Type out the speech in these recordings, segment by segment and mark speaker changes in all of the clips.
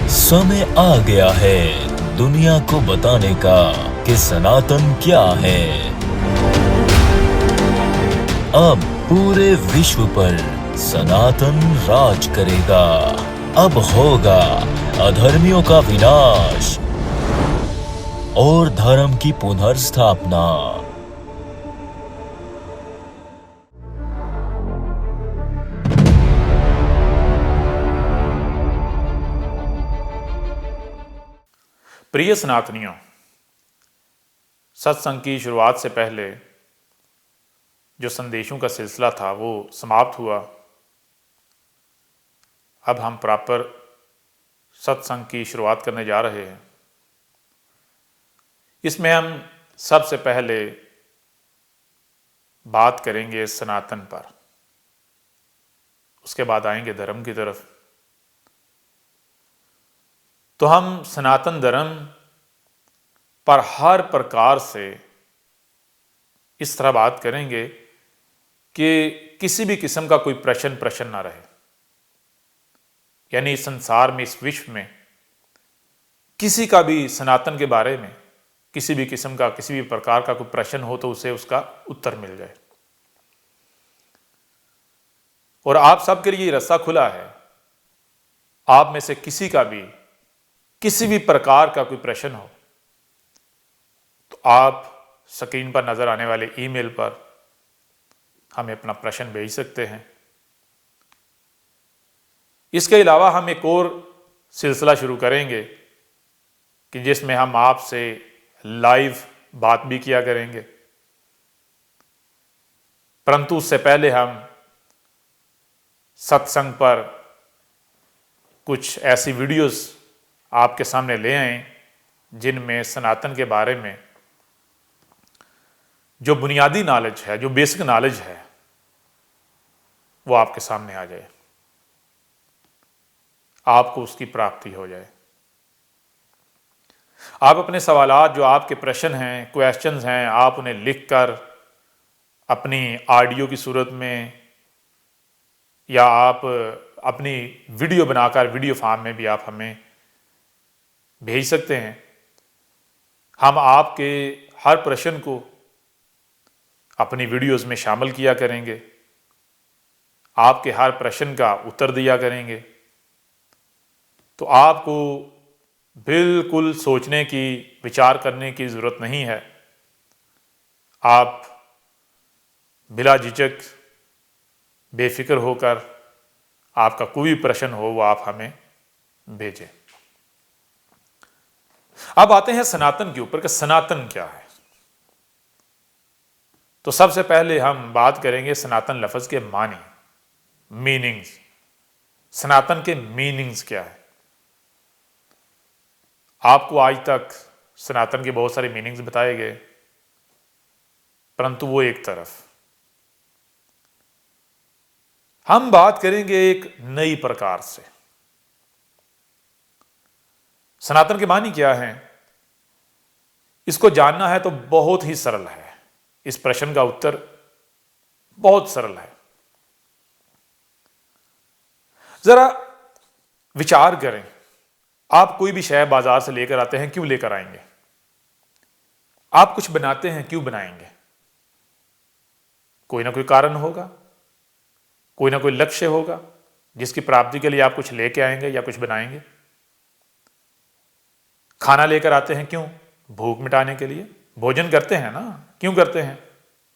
Speaker 1: समय आ गया है दुनिया को बताने का कि सनातन क्या है। अब पूरे विश्व पर सनातन राज करेगा। अब होगा अधर्मियों का विनाश और धर्म की पुनर्स्थापना।
Speaker 2: प्रिय सनातनियों, सत्संग की शुरुआत से पहले जो संदेशों का सिलसिला था वो समाप्त हुआ। अब हम प्रॉपर सत्संग की शुरुआत करने जा रहे हैं। इसमें हम सबसे पहले बात करेंगे सनातन पर, उसके बाद आएंगे धर्म की तरफ। तो हम सनातन धर्म पर हर प्रकार से इस तरह बात करेंगे कि किसी भी किस्म का कोई प्रश्न ना रहे। यानी इस संसार में, इस विश्व में किसी का भी सनातन के बारे में किसी भी किस्म का, किसी भी प्रकार का कोई प्रश्न हो तो उसे उसका उत्तर मिल जाए। और आप सबके लिए रास्ता खुला है। आप में से किसी का भी किसी भी प्रकार का कोई प्रश्न हो तो आप स्क्रीन पर नजर आने वाले ईमेल पर हमें अपना प्रश्न भेज सकते हैं। इसके अलावा हम एक और सिलसिला शुरू करेंगे कि जिसमें हम आपसे लाइव बात भी किया करेंगे, परंतु उससे पहले हम सत्संग पर कुछ ऐसी वीडियोस आपके सामने ले आए जिनमें सनातन के बारे में जो बुनियादी नॉलेज है, जो बेसिक नॉलेज है, वो आपके सामने आ जाए, आपको उसकी प्राप्ति हो जाए। आप अपने सवालात, जो आपके प्रश्न हैं, क्वेश्चंस हैं, आप उन्हें लिखकर अपनी ऑडियो की सूरत में या आप अपनी वीडियो बनाकर वीडियो फॉर्म में भी आप हमें भेज सकते हैं। हम आपके हर प्रश्न को अपनी वीडियोस में शामिल किया करेंगे, आपके हर प्रश्न का उत्तर दिया करेंगे। तो आपको बिल्कुल सोचने की, विचार करने की ज़रूरत नहीं है। आप बिला झिझक, बेफिक्र होकर आपका कोई भी प्रश्न हो वो आप हमें भेजें। अब आते हैं सनातन के ऊपर कि सनातन क्या है। तो सबसे पहले हम बात करेंगे सनातन लफ्ज़ के मानी, मीनिंग्स। सनातन के मीनिंग्स क्या है। आपको आज तक सनातन के बहुत सारे मीनिंग्स बताए गए, परंतु वो एक तरफ। हम बात करेंगे एक नई प्रकार से। सनातन के मानी क्या है, इसको जानना है तो बहुत ही सरल है। इस प्रश्न का उत्तर बहुत सरल है। जरा विचार करें, आप कोई भी शय बाजार से लेकर आते हैं, क्यों लेकर आएंगे? आप कुछ बनाते हैं, क्यों बनाएंगे? कोई ना कोई कारण होगा, कोई ना कोई लक्ष्य होगा जिसकी प्राप्ति के लिए आप कुछ लेके आएंगे या कुछ बनाएंगे। खाना लेकर आते हैं, क्यों? भूख मिटाने के लिए। भोजन करते हैं ना, क्यों करते हैं?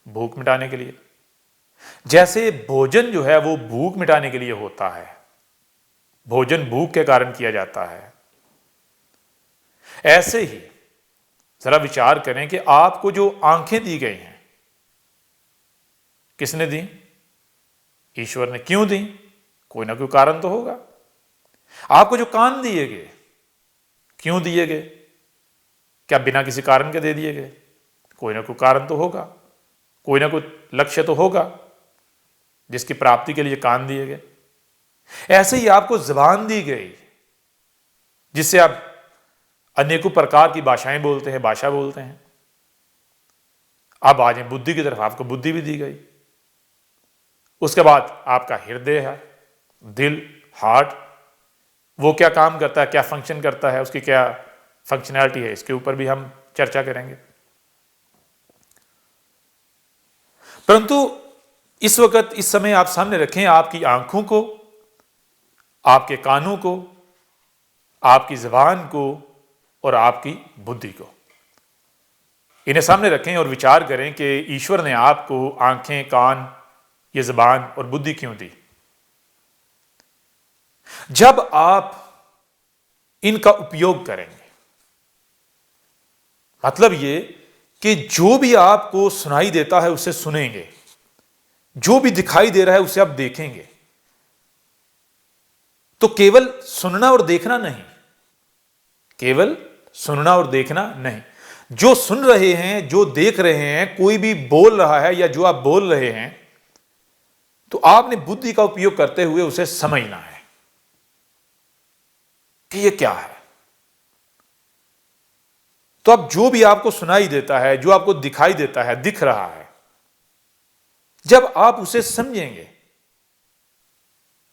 Speaker 2: भूख मिटाने के लिए। जैसे भोजन जो है वो भूख मिटाने के लिए होता है, भोजन भूख के कारण किया जाता है, ऐसे ही जरा विचार करें कि आपको जो आंखें दी गई हैं, किसने दी? ईश्वर ने। क्यों दी? कोई ना कोई कारण तो होगा। आपको जो कान दिए गए, क्यों दिए गए? क्या बिना किसी कारण के दे दिए गए? कोई ना कोई कारण तो होगा, कोई ना कोई लक्ष्य तो होगा जिसकी प्राप्ति के लिए कान दिए गए। ऐसे ही आपको जुबान दी गई जिससे आप अनेकों प्रकार की भाषाएं बोलते हैं, भाषा बोलते हैं। अब आ जाए बुद्धि की तरफ, आपको बुद्धि भी दी गई। उसके बाद आपका हृदय है, दिल, हार्ट, वो क्या काम करता है, क्या फंक्शन करता है, उसकी क्या फंक्शनैलिटी है, इसके ऊपर भी हम चर्चा करेंगे। परंतु इस वक्त, इस समय आप सामने रखें आपकी आंखों को, आपके कानों को, आपकी ज़बान को और आपकी बुद्धि को। इन्हें सामने रखें और विचार करें कि ईश्वर ने आपको आंखें, कान, ये ज़बान और बुद्धि क्यों दी। जब आप इनका उपयोग करेंगे, मतलब ये कि जो भी आपको सुनाई देता है उसे सुनेंगे, जो भी दिखाई दे रहा है उसे आप देखेंगे, तो केवल सुनना और देखना नहीं, केवल सुनना और देखना नहीं, जो सुन रहे हैं, जो देख रहे हैं, कोई भी बोल रहा है या जो आप बोल रहे हैं, तो आपने बुद्धि का उपयोग करते हुए उसे समझना है कि ये क्या है। तो अब जो भी आपको सुनाई देता है, जो आपको दिखाई देता है, दिख रहा है, जब आप उसे समझेंगे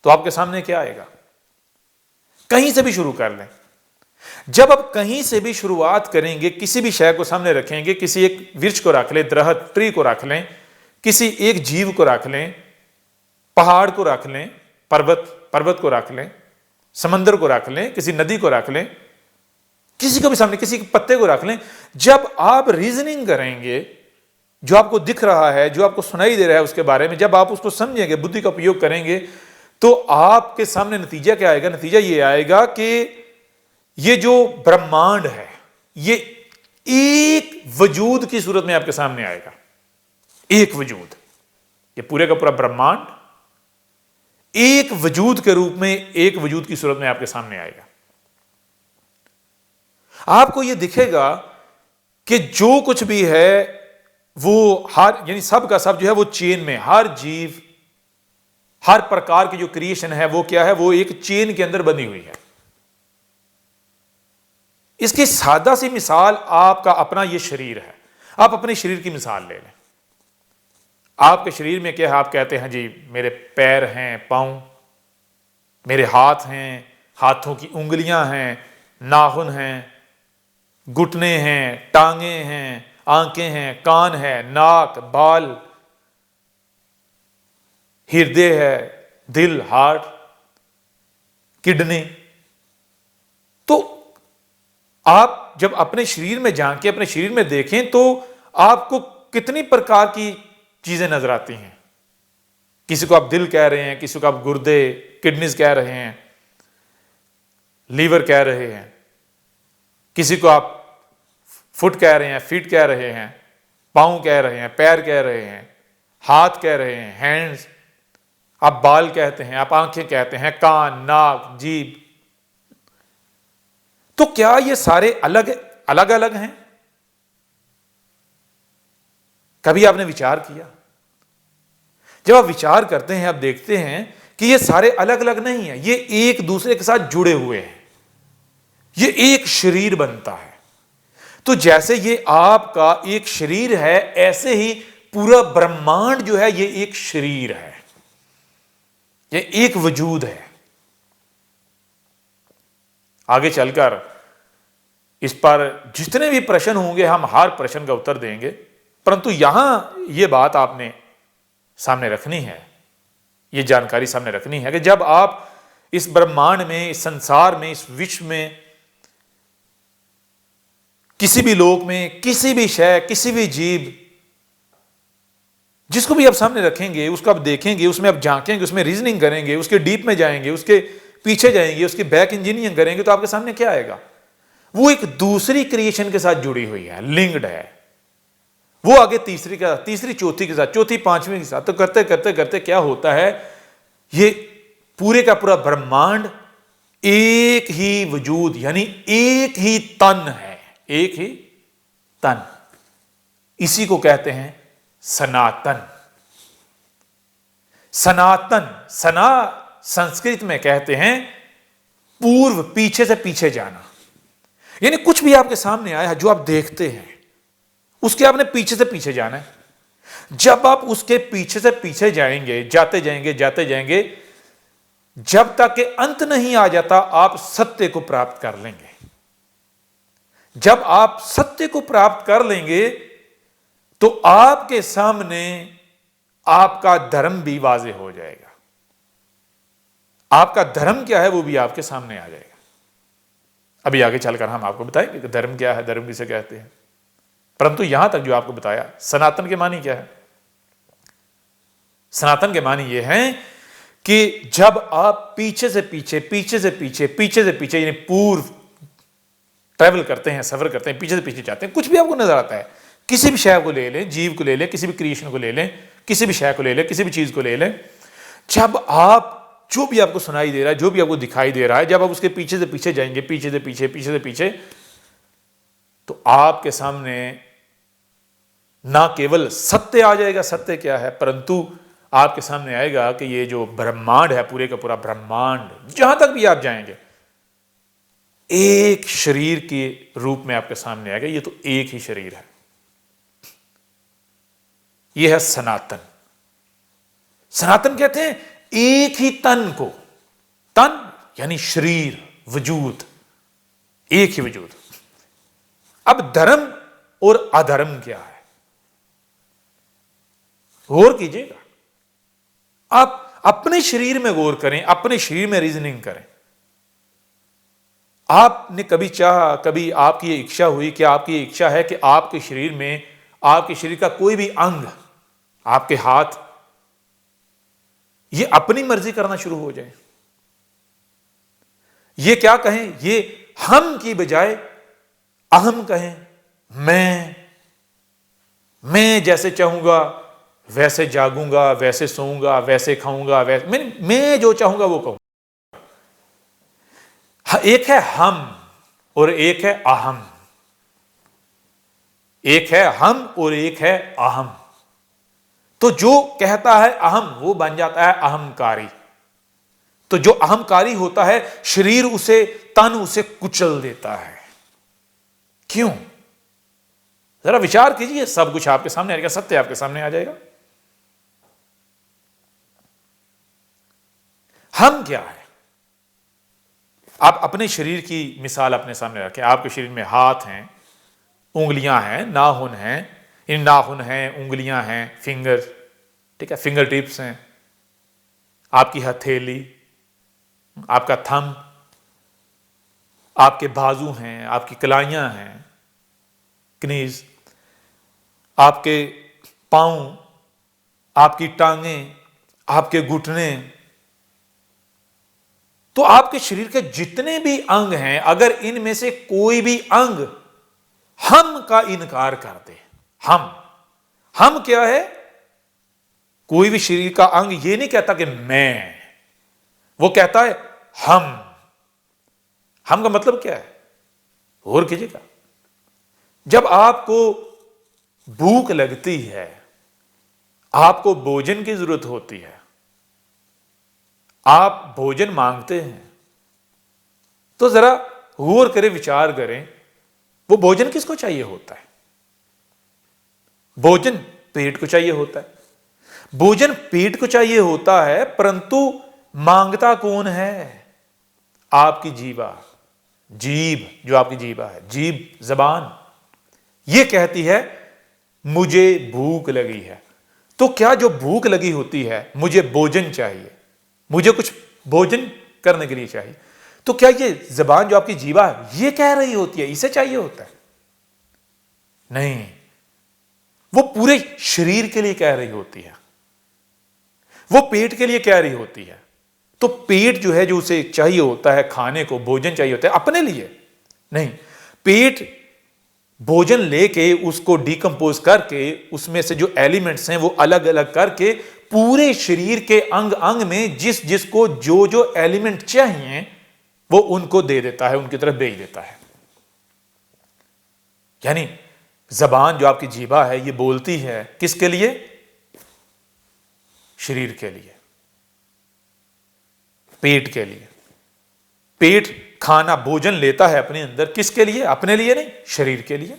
Speaker 2: तो आपके सामने क्या आएगा। कहीं से भी शुरू कर लें। जब आप कहीं से भी शुरुआत करेंगे, किसी भी शय को सामने रखेंगे, किसी एक वृक्ष को रख लें, दरख्त, ट्री को रख लें, किसी एक जीव को रख लें, पहाड़ को रख लें, पर्वत को रख लें, समंदर को रख लें, किसी नदी को रख लें, किसी को भी सामने, किसी के पत्ते को रख लें, जब आप रीजनिंग करेंगे, जो आपको दिख रहा है, जो आपको सुनाई दे रहा है उसके बारे में, जब आप उसको समझेंगे, बुद्धि का उपयोग करेंगे, तो आपके सामने नतीजा क्या आएगा। नतीजा ये आएगा कि ये जो ब्रह्मांड है, ये एक वजूद की सूरत में आपके सामने आएगा। एक वजूद, ये पूरे का पूरा ब्रह्मांड एक वजूद के रूप में, एक वजूद की सूरत में आपके सामने आएगा। आपको यह दिखेगा कि जो कुछ भी है वो हर, यानी सब का सब जो है वो चेन में, हर जीव, हर प्रकार की जो क्रिएशन है वो क्या है, वो एक चेन के अंदर बनी हुई है। इसकी सादा सी मिसाल आपका अपना ये शरीर है। आप अपने शरीर की मिसाल ले लें। आपके शरीर में क्या है, आप कहते हैं जी मेरे पैर हैं, पांव, मेरे हाथ हैं, हाथों की उंगलियां हैं, नाखून हैं, घुटने हैं, टांगे हैं, आंखें हैं, कान है, नाक, बाल, हृदय है, दिल, हार्ट, किडनी। तो आप जब अपने शरीर में झांके, अपने शरीर में देखें, तो आपको कितनी प्रकार की चीजें नजर आती हैं। किसी को आप दिल कह रहे हैं, किसी को आप गुर्दे, किडनीज कह रहे हैं, लीवर कह रहे हैं, किसी को आप फुट कह रहे हैं, फीट कह रहे हैं, पाँव कह रहे हैं, पैर कह रहे हैं, हाथ कह रहे हैं, हैंड्स, आप बाल कहते हैं, आप आंखें कहते हैं, कान, नाक, जीभ। तो क्या ये सारे अलग अलग अलग हैं? कभी आपने विचार किया? जब आप विचार करते हैं, आप देखते हैं कि ये सारे अलग अलग नहीं है, ये एक दूसरे के साथ जुड़े हुए हैं, ये एक शरीर बनता है। तो जैसे ये आपका एक शरीर है, ऐसे ही पूरा ब्रह्मांड जो है ये एक शरीर है, ये एक वजूद है। आगे चलकर इस पर जितने भी प्रश्न होंगे हम हर प्रश्न का उत्तर देंगे, परंतु यहां यह बात आपने सामने रखनी है, यह जानकारी सामने रखनी है कि जब आप इस ब्रह्मांड में, इस संसार में, इस विश्व में, किसी भी लोक में, किसी भी शय, किसी भी जीव, जिसको भी आप सामने रखेंगे, उसको आप देखेंगे, उसमें आप झांकेंगे, उसमें रीजनिंग करेंगे, उसके डीप में जाएंगे, उसके पीछे जाएंगे, उसकी बैक इंजीनियरिंग करेंगे, तो आपके सामने क्या आएगा? वो एक दूसरी क्रिएशन के साथ जुड़ी हुई है, लिंक्ड है। वो आगे तीसरी के साथ, तीसरी चौथी के साथ, चौथी पांचवीं के साथ, तो करते करते करते क्या होता है, ये पूरे का पूरा ब्रह्मांड एक ही वजूद, यानी एक ही तन है, एक ही तन। इसी को कहते हैं सनातन। सनातन, सना संस्कृत में कहते हैं पूर्व, पीछे से पीछे जाना। यानी कुछ भी आपके सामने आया है जो आप देखते हैं, उसके आपने पीछे से पीछे जाना है। जब आप उसके पीछे से पीछे जाएंगे, जाते जाएंगे, जाते जाएंगे, जब तक कि अंत नहीं आ जाता आप सत्य को प्राप्त कर लेंगे। जब आप सत्य को प्राप्त कर लेंगे तो आपके सामने आपका धर्म भी वाज़ेह हो जाएगा। आपका धर्म क्या है वो भी आपके सामने आ जाएगा। अभी आगे चलकर हम आपको बताएंगे कि धर्म क्या है, धर्म किसे कहते हैं। परंतु यहां तक जो आपको बताया, सनातन के मानी क्या है? सनातन के मानी ये हैं कि जब आप पीछे से पीछे यानी पूर्व ट्रैवल करते हैं, सफर करते हैं, पीछे से पीछे जाते हैं, कुछ भी आपको नजर आता है, किसी भी शय को ले लें, जीव को ले लें, किसी भी क्रिएशन को ले लें, किसी भी शय को ले लें, किसी भी चीज को ले लें, जब आप जो भी आपको सुनाई दे रहा है, जो भी आपको दिखाई दे रहा है, जब आप उसके पीछे से पीछे जाएंगे, पीछे से पीछे, तो आपके सामने ना केवल सत्य आ जाएगा, सत्य क्या है, परंतु आपके सामने आएगा कि ये जो ब्रह्मांड है, पूरे का पूरा ब्रह्मांड, जहां तक भी आप जाएंगे, एक शरीर के रूप में आपके सामने आएगा। ये तो एक ही शरीर है। यह है सनातन। सनातन कहते हैं एक ही तन को, तन यानी शरीर, वजूद, एक ही वजूद। अब धर्म और अधर्म क्या है, गौर कीजिएगा। आप अपने शरीर में गौर करें, अपने शरीर में रीजनिंग करें। आपने कभी चाहा, कभी आपकी ये इच्छा हुई कि आपकी ये इच्छा है कि आपके शरीर में, आपके शरीर का कोई भी अंग, आपके हाथ, ये अपनी मर्जी करना शुरू हो जाए? ये क्या कहें, ये हम की बजाय अहम कहें। मैं जैसे चाहूंगा वैसे जागूंगा, वैसे सोऊंगा, वैसे खाऊंगा, वैसे मैं जो चाहूंगा वो कहूंगा। एक है हम और एक है अहम। एक है हम और एक है अहम। तो जो कहता है अहम, वो बन जाता है अहंकारी। तो जो अहंकारी होता है, शरीर उसे, तन उसे कुचल देता है। क्यों? जरा विचार कीजिए, सब कुछ आपके सामने आ जाएगा, सत्य आपके सामने आ जाएगा। हम क्या है? आप अपने शरीर की मिसाल अपने सामने रखें। आपके शरीर में हाथ हैं, उंगलियां हैं, नाखून हैं, इन नाखून हैं, उंगलियां हैं, फिंगर, ठीक है, फिंगर टिप्स हैं, आपकी हथेली, आपका थंब, आपके बाजू हैं, आपकी कलाइयां हैं, कनीज, आपके पांव, आपकी टांगें, आपके घुटने। तो आपके शरीर के जितने भी अंग हैं, अगर इनमें से कोई भी अंग हम का इनकार कर दे, हम क्या है? कोई भी शरीर का अंग ये नहीं कहता कि मैं, वो कहता है हम का मतलब क्या है? और कीजिएगा, जब आपको भूख लगती है, आपको भोजन की जरूरत होती है, आप भोजन मांगते हैं, तो जरा गौर करें, विचार करें, वो भोजन किसको चाहिए होता है? भोजन पेट को चाहिए होता है। भोजन पेट को चाहिए होता है, परंतु मांगता कौन है? आपकी जीवा, जीभ, जो आपकी जीवा है, जीभ, जबान, ये कहती है मुझे भूख लगी है। तो क्या जो भूख लगी होती है, मुझे भोजन चाहिए, मुझे कुछ भोजन करने के लिए चाहिए, तो क्या ये जबान जो आपकी जीवा है, ये कह रही होती है इसे चाहिए होता है? नहीं, वो पूरे शरीर के लिए कह रही होती है, वो पेट के लिए कह रही होती है। तो पेट जो है, जो उसे चाहिए होता है खाने को, भोजन चाहिए होता है अपने लिए नहीं। पेट भोजन लेके उसको डिकम्पोज करके, उसमें से जो एलिमेंट्स हैं वो अलग अलग करके, पूरे शरीर के अंग अंग में जिस जिसको जो जो एलिमेंट चाहिए वो उनको दे देता है, उनकी तरफ भेज देता है। यानी जबान जो आपकी जीभा है, ये बोलती है किसके लिए? शरीर के लिए, पेट के लिए। पेट खाना, भोजन लेता है अपने अंदर, किसके लिए? अपने लिए नहीं, शरीर के लिए,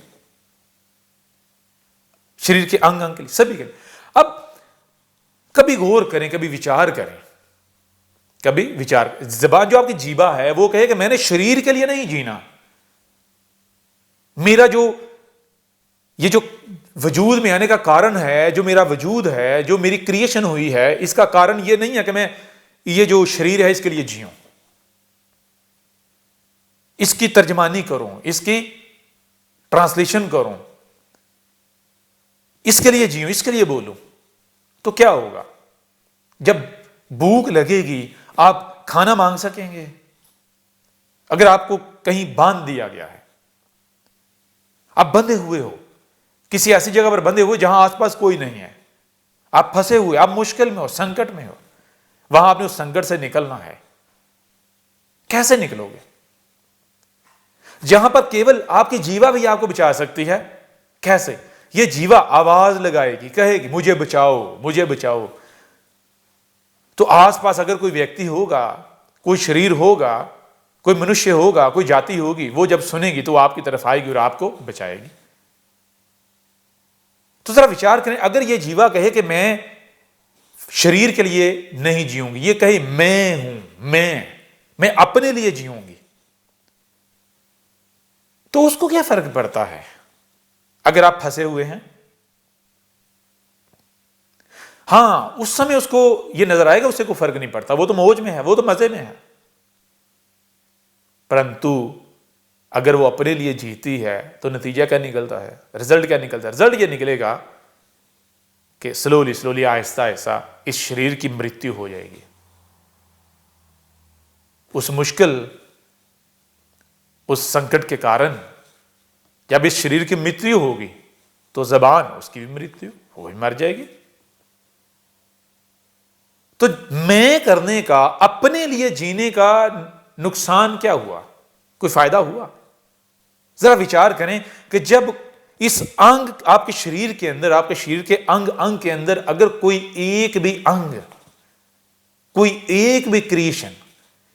Speaker 2: शरीर के अंग अंग के लिए, सभी के लिए। अब कभी गौर करें, कभी विचार करें कभी विचार, जबान जो आपकी जीवा है वो कहे कि मैंने शरीर के लिए नहीं जीना, मेरा जो ये जो वजूद में आने का कारण है, जो मेरा वजूद है, जो मेरी क्रिएशन हुई है, इसका कारण ये नहीं है कि मैं ये जो शरीर है इसके लिए जीऊं, इसकी तर्जमानी करूं, इसकी ट्रांसलेशन करूं, इसके लिए जीऊं, इसके लिए बोलूं। तो क्या होगा? जब भूख लगेगी आप खाना मांग सकेंगे? अगर आपको कहीं बांध दिया गया है, आप बंधे हुए हो, किसी ऐसी जगह पर बंधे हुए जहां आसपास कोई नहीं है, आप फंसे हुए, आप मुश्किल में हो, संकट में हो, वहां आपने उस संकट से निकलना है, कैसे निकलोगे? जहां पर केवल आपकी जीवा भी आपको बचा सकती है, कैसे? ये जीवा आवाज लगाएगी, कहेगी मुझे बचाओ, मुझे बचाओ। तो आसपास अगर कोई व्यक्ति होगा, कोई शरीर होगा, कोई मनुष्य होगा, कोई जाति होगी, वो जब सुनेगी तो आपकी तरफ आएगी और आपको बचाएगी। तो जरा विचार करें, अगर ये जीवा कहे कि मैं शरीर के लिए नहीं जीऊंगी, ये कहे मैं हूं, मैं अपने लिए जीऊंगी, तो उसको क्या फर्क पड़ता है अगर आप फंसे हुए हैं? हां, उस समय उसको यह नजर आएगा उससे कोई फर्क नहीं पड़ता, वो तो मौज में है, वो तो मजे में है। परंतु अगर वो अपने लिए जीती है तो नतीजा क्या निकलता है? रिजल्ट क्या निकलता है? रिजल्ट ये निकलेगा कि स्लोली स्लोली, आहिस्ता आहिस्ता इस शरीर की मृत्यु हो जाएगी। उस मुश्किल, उस संकट के कारण जब इस शरीर की मृत्यु होगी तो जबान, उसकी भी मृत्यु हो, ही मर जाएगी। तो मैं करने का, अपने लिए जीने का नुकसान क्या हुआ? कोई फायदा हुआ? जरा विचार करें कि जब इस अंग, आपके शरीर के अंदर, आपके शरीर के अंग अंग के अंदर अगर कोई एक भी अंग, कोई एक भी क्रिएशन,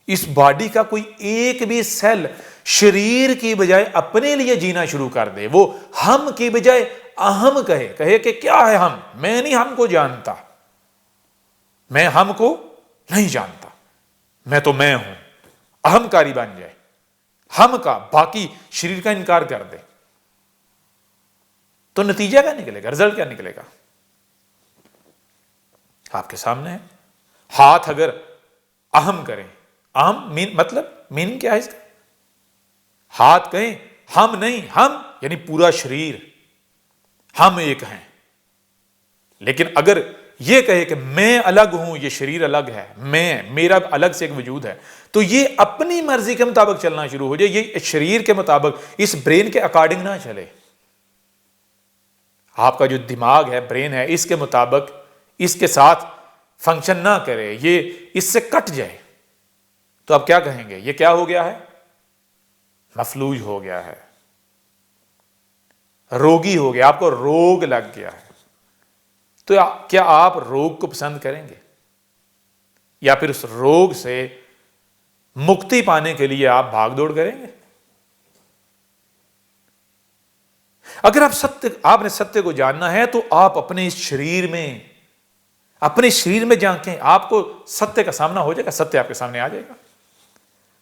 Speaker 2: इस बॉडी का कोई एक भी सेल शरीर की बजाय अपने लिए जीना शुरू कर दे, वो हम की बजाय अहम कहे, कहे कि क्या है हम, मैं नहीं हमको जानता, मैं हमको नहीं जानता, मैं तो मैं हूं, अहमकारी बन जाए, हम का बाकी शरीर का इनकार कर दे, तो नतीजा क्या निकलेगा? रिजल्ट क्या निकलेगा? आपके सामने है। हाथ अगर अहम करें, अहम मतलब मीनिंग क्या है इसका? हाथ कहें हम नहीं, हम यानी पूरा शरीर, हम एक हैं। लेकिन अगर यह कहे कि मैं अलग हूं, ये शरीर अलग है, मैं, मेरा अलग से एक वजूद है, तो ये अपनी मर्जी के मुताबिक चलना शुरू हो जाए, ये शरीर के मुताबिक, इस ब्रेन के अकॉर्डिंग ना चले। आपका जो दिमाग है, ब्रेन है, इसके मुताबिक, इसके साथ फंक्शन ना करे, ये इससे कट जाए, तो आप क्या कहेंगे? ये क्या हो गया है? मफलूज हो गया है, रोगी हो गया, आपको रोग लग गया है। तो क्या आप रोग को पसंद करेंगे, या फिर उस रोग से मुक्ति पाने के लिए आप भागदौड़ करेंगे? अगर आपने सत्य को जानना है तो आप अपने इस शरीर में, अपने शरीर में झांकें, आपको सत्य का सामना हो जाएगा, सत्य आपके सामने आ जाएगा।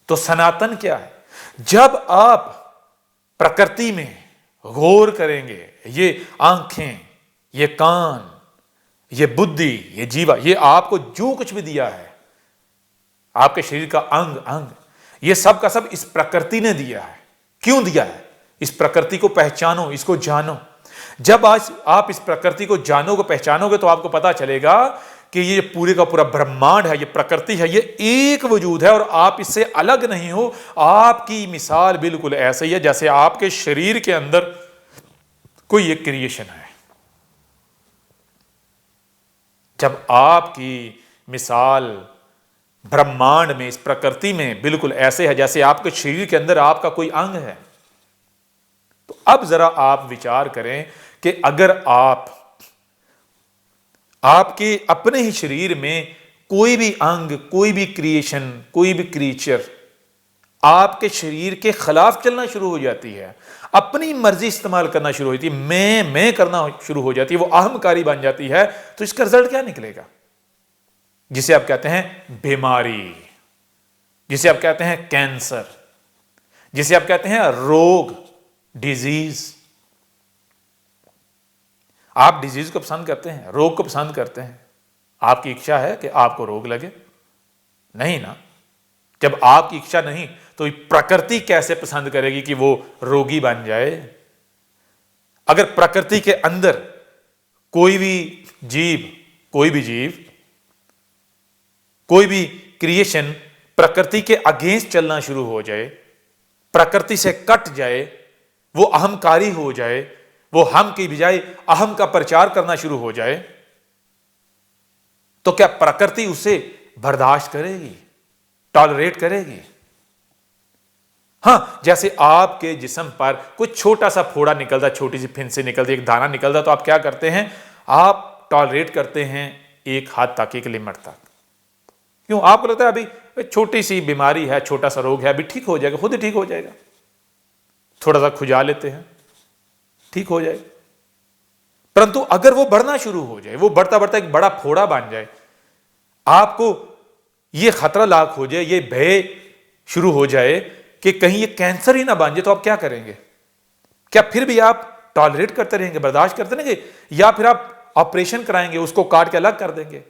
Speaker 2: तो सनातन क्या है? जब आप प्रकृति में गौर करेंगे, ये आंखें, ये कान, ये बुद्धि, ये जीवा, ये आपको जो कुछ भी दिया है, आपके शरीर का अंग अंग, ये सब का सब इस प्रकृति ने दिया है। क्यों दिया है? इस प्रकृति को पहचानो, इसको जानो। जब आज आप इस प्रकृति को जानोगे, पहचानोगे, तो आपको पता चलेगा कि ये पूरे का पूरा ब्रह्मांड है, ये प्रकृति है, ये एक वजूद है और आप इससे अलग नहीं हो। आपकी मिसाल बिल्कुल ऐसे ही है जैसे आपके शरीर के अंदर कोई एक क्रिएशन है। जब आपकी मिसाल ब्रह्मांड में, इस प्रकृति में बिल्कुल ऐसे है जैसे आपके शरीर के अंदर आपका कोई अंग है, तो अब जरा आप विचार करें कि अगर आपके अपने ही शरीर में कोई भी अंग, कोई भी क्रिएशन, कोई भी क्रीचर आपके शरीर के खिलाफ चलना शुरू हो जाती है, अपनी मर्जी इस्तेमाल करना शुरू होती है, मैं करना शुरू हो जाती है, वो अहमकारी बन जाती है, तो इसका रिजल्ट क्या निकलेगा? जिसे आप कहते हैं बीमारी, जिसे आप कहते हैं कैंसर, जिसे आप कहते हैं रोग, डिजीज। आप डिजीज को पसंद करते हैं, रोग को पसंद करते हैं? आपकी इच्छा है कि आपको रोग लगे? नहीं ना। जब आपकी इच्छा नहीं तो प्रकृति कैसे पसंद करेगी कि वो रोगी बन जाए? अगर प्रकृति के अंदर कोई भी जीव, कोई भी क्रिएशन प्रकृति के अगेंस्ट चलना शुरू हो जाए, प्रकृति से कट जाए, वो अहंकारी हो जाए, वो हम की बजाय अहम का प्रचार करना शुरू हो जाए, तो क्या प्रकृति उसे बर्दाश्त करेगी, टॉलरेट करेगी? हां, जैसे आपके जिस्म पर कुछ छोटा सा फोड़ा निकलता, छोटी सी फिंसी निकलती, एक दाना निकलता, तो आप क्या करते हैं? आप टॉलरेट करते हैं एक हद तक, एक लिमिट तक। क्यों? आपको लगता है अभी छोटी सी बीमारी है, छोटा सा रोग है, अभी ठीक हो जाएगा, खुद ही ठीक हो जाएगा। थोड़ा सा खुजा लेते हैं, ठीक हो जाएगा। परंतु अगर वो बढ़ना शुरू हो जाए, वो बढ़ता बढ़ता एक बड़ा फोड़ा बन जाए, आपको ये खतरा लाक हो जाए, ये भय शुरू हो जाए कि कहीं ये कैंसर ही ना बन जाए, तो आप क्या करेंगे? क्या फिर भी आप टॉलरेट करते रहेंगे, बर्दाश्त करते रहेंगे, या फिर आप ऑपरेशन कराएंगे, उसको काट के अलग कर देंगे,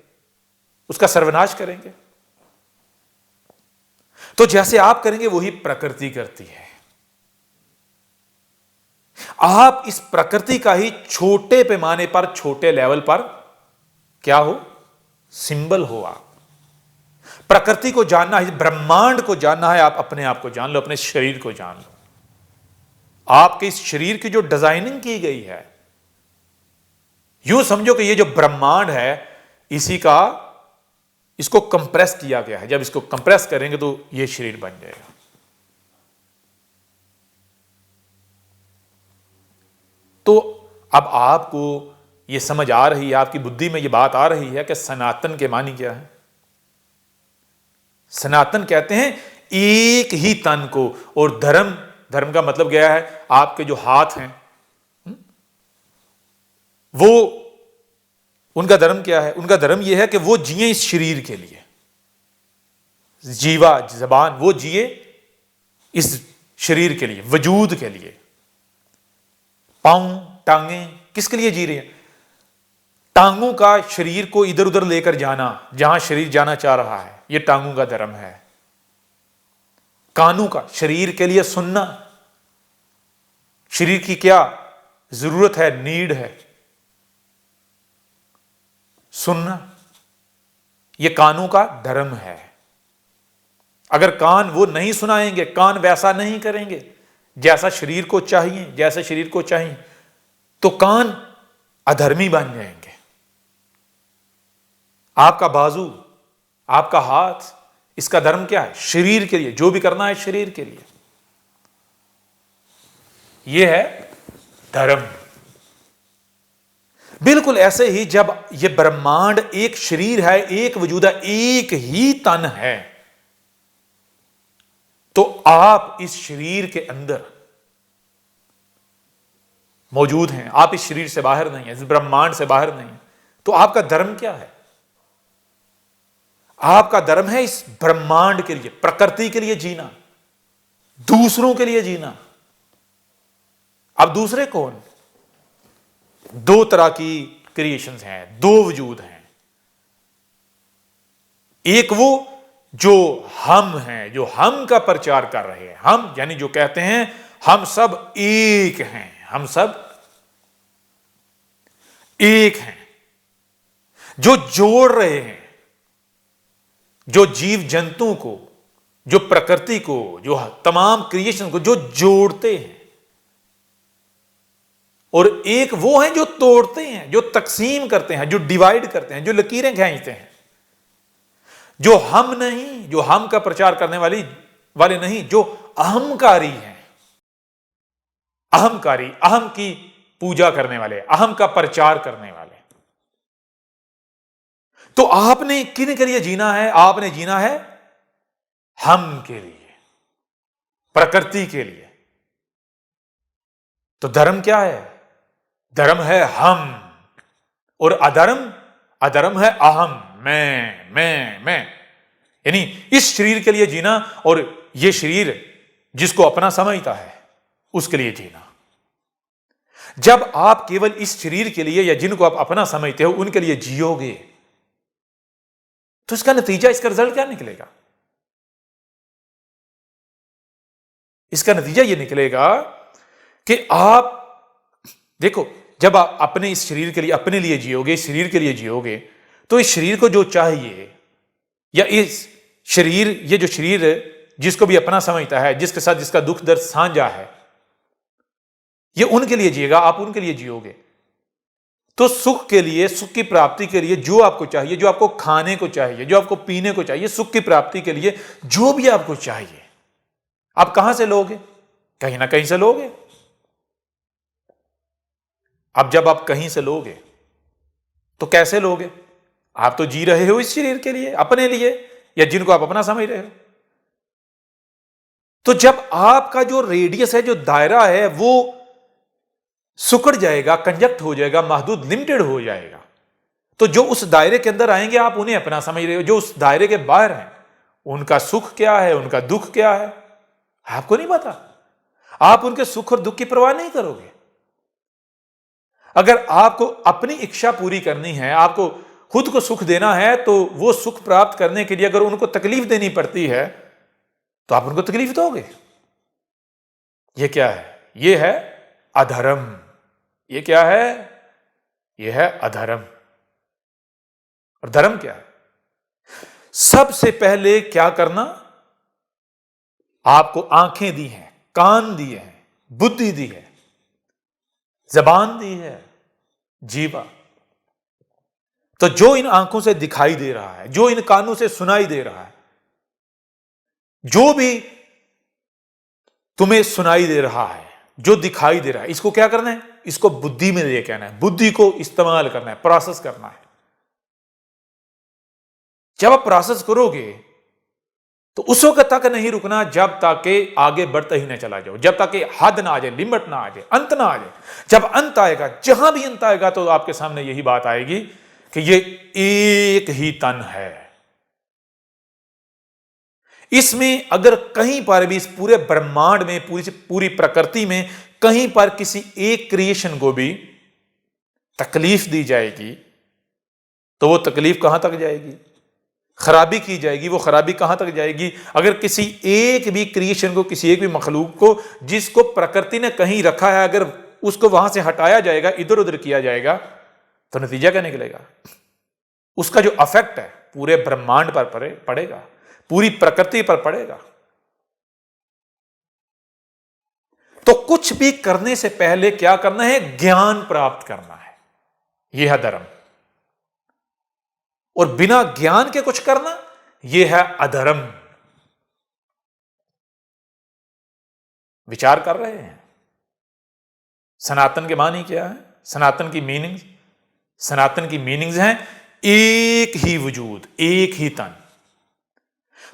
Speaker 2: उसका सर्वनाश करेंगे? तो जैसे आप करेंगे वही प्रकृति करती है। आप इस प्रकृति का ही छोटे पैमाने पर, छोटे लेवल पर क्या हो? सिंबल हो। आप प्रकृति को जानना है, ब्रह्मांड को जानना है, आप अपने आप को जान लो, अपने शरीर को जान लो। आपके इस शरीर की जो डिजाइनिंग की गई है, यूं समझो कि ये जो ब्रह्मांड है, इसको कंप्रेस किया गया है। जब इसको कंप्रेस करेंगे तो ये शरीर बन जाएगा। तो अब आपको ये समझ आ रही है, आपकी बुद्धि में ये बात आ रही है कि सनातन के मानी क्या है? सनातन कहते हैं एक ही तन को, और धर्म का मतलब क्या है? आपके जो हाथ हैं, वो, उनका धर्म क्या है? उनका धर्म यह है कि वो जिए इस शरीर के लिए, जीवा जबान वो जिए इस शरीर के लिए, वजूद के लिए। पांव, टांगे किसके लिए जी रहे हैं? टांगों का शरीर को इधर उधर लेकर जाना, जहां शरीर जाना चाह रहा है, यह टांगों का धर्म है। कानों का शरीर के लिए सुनना, शरीर की क्या जरूरत है, नीड है, सुनना, यह कानों का धर्म है। अगर कान वो नहीं सुनाएंगे, कान वैसा नहीं करेंगे जैसा शरीर को चाहिए, जैसे शरीर को चाहिए, तो कान अधर्मी बन जाएंगे। आपका बाजू, आपका हाथ, इसका धर्म क्या है? शरीर के लिए, जो भी करना है शरीर के लिए, यह है धर्म। बिल्कुल ऐसे ही जब यह ब्रह्मांड एक शरीर है, एक वजूद है, एक ही तन है, तो आप इस शरीर के अंदर मौजूद हैं। आप इस शरीर से बाहर नहीं है, इस ब्रह्मांड से बाहर नहीं है। तो आपका धर्म क्या है? आपका धर्म है इस ब्रह्मांड के लिए, प्रकृति के लिए जीना, दूसरों के लिए जीना। अब दूसरे कौन? दो तरह की क्रिएशंस हैं, दो वजूद हैं। एक वो जो हम हैं, जो हम का प्रचार कर रहे हैं, हम यानी जो कहते हैं हम सब एक हैं, हम सब एक हैं, जो जोड़ रहे हैं, जो जीव जंतु को, जो प्रकृति को, जो तमाम क्रिएशन को जो जोड़ते हैं। और एक वो हैं जो तोड़ते हैं, जो तकसीम करते हैं, जो डिवाइड करते हैं, जो लकीरें खींचते हैं। जो हम नहीं, जो हम का प्रचार करने वाले नहीं, जो अहंकारी हैं, अहंकारी, अहम की पूजा करने वाले, अहम का प्रचार करने वाले। तो आपने किन के लिए जीना है? आपने जीना है हम के लिए, प्रकृति के लिए। तो धर्म क्या है? धर्म है हम, और अधर्म है अहम, मैं, यानी इस शरीर के लिए जीना, और ये शरीर जिसको अपना समझता है उसके लिए जीना। जब आप केवल इस शरीर के लिए या जिनको आप अपना समझते हो उनके लिए जियोगे तो इसका नतीजा, इसका रिजल्ट क्या निकलेगा? इसका नतीजा यह निकलेगा कि आप देखो, जब आप अपने इस शरीर के लिए, अपने लिए जियोगे, इस शरीर के लिए जियोगे, तो इस शरीर को जो चाहिए, या इस शरीर, ये जो शरीर जिसको भी अपना समझता है, जिसके साथ जिसका दुख दर्द साझा है, ये उनके लिए जिएगा, आप उनके लिए जियोगे। तो सुख के लिए, सुख की प्राप्ति के लिए जो आपको चाहिए, जो आपको खाने को चाहिए, जो आपको पीने को चाहिए, सुख की प्राप्ति के लिए जो भी आपको चाहिए, आप कहां से लोगे? कहीं ना कहीं से लोगे। अब जब आप कहीं से लोगे तो कैसे लोगे? आप तो जी रहे हो इस शरीर के लिए, अपने लिए, या जिनको आप अपना समझ रहे हो। तो जब आपका जो रेडियस है, जो दायरा है, वो सुकड़ जाएगा, कंजक्ट हो जाएगा, महदूद, लिमिटेड हो जाएगा, तो जो उस दायरे के अंदर आएंगे आप उन्हें अपना समझ रहे हो। जो उस दायरे के बाहर हैं उनका सुख क्या है, उनका दुख क्या है, आपको नहीं पता। आप उनके सुख और दुख की परवाह नहीं करोगे। अगर आपको अपनी इच्छा पूरी करनी है, आपको खुद को सुख देना है, तो वो सुख प्राप्त करने के लिए अगर उनको तकलीफ देनी पड़ती है तो आप उनको तकलीफ दोगे। ये क्या है? ये है अधर्म। ये क्या है? ये है अधर्म। और धर्म क्या है? सबसे पहले क्या करना? आपको आंखें दी हैं, कान दिए हैं, बुद्धि दी है, जबान दी है, जीवा। तो जो इन आंखों से दिखाई दे रहा है, जो इन कानों से सुनाई दे रहा है, जो भी तुम्हें सुनाई दे रहा है, जो दिखाई दे रहा है, इसको क्या करना है? इसको बुद्धि में लेके आना है, बुद्धि को इस्तेमाल करना है, प्रोसेस करना है। जब आप प्रोसेस करोगे तो उस वक्त तक नहीं रुकना जब तक कि आगे बढ़ते ही न चला जाओ, जब तक कि हद ना आ जाए, लिमिट ना आ जाए, अंत ना आ जाए। जब अंत आएगा, जहां भी अंत आएगा, तो आपके सामने यही बात आएगी कि ये एक ही तन है। इसमें अगर कहीं पर भी, इस पूरे ब्रह्मांड में, पूरी प्रकृति में कहीं पर किसी एक क्रिएशन को भी तकलीफ दी जाएगी तो वो तकलीफ कहां तक जाएगी? खराबी की जाएगी, वो खराबी कहां तक जाएगी? अगर किसी एक भी क्रिएशन को, किसी एक भी मखलूक को, जिसको प्रकृति ने कहीं रखा है, अगर उसको वहां से हटाया जाएगा, इधर उधर किया जाएगा, तो नतीजा क्या निकलेगा? उसका जो अफेक्ट है पूरे ब्रह्मांड पर पड़ेगा, पूरी प्रकृति पर पड़ेगा। तो कुछ भी करने से पहले क्या करना है? ज्ञान प्राप्त करना है। यह है धर्म। और बिना ज्ञान के कुछ करना, यह है अधर्म। विचार कर रहे हैं सनातन के मानी क्या है? सनातन की मीनिंग्स, सनातन की मीनिंग्स हैं एक ही वजूद, एक ही तन।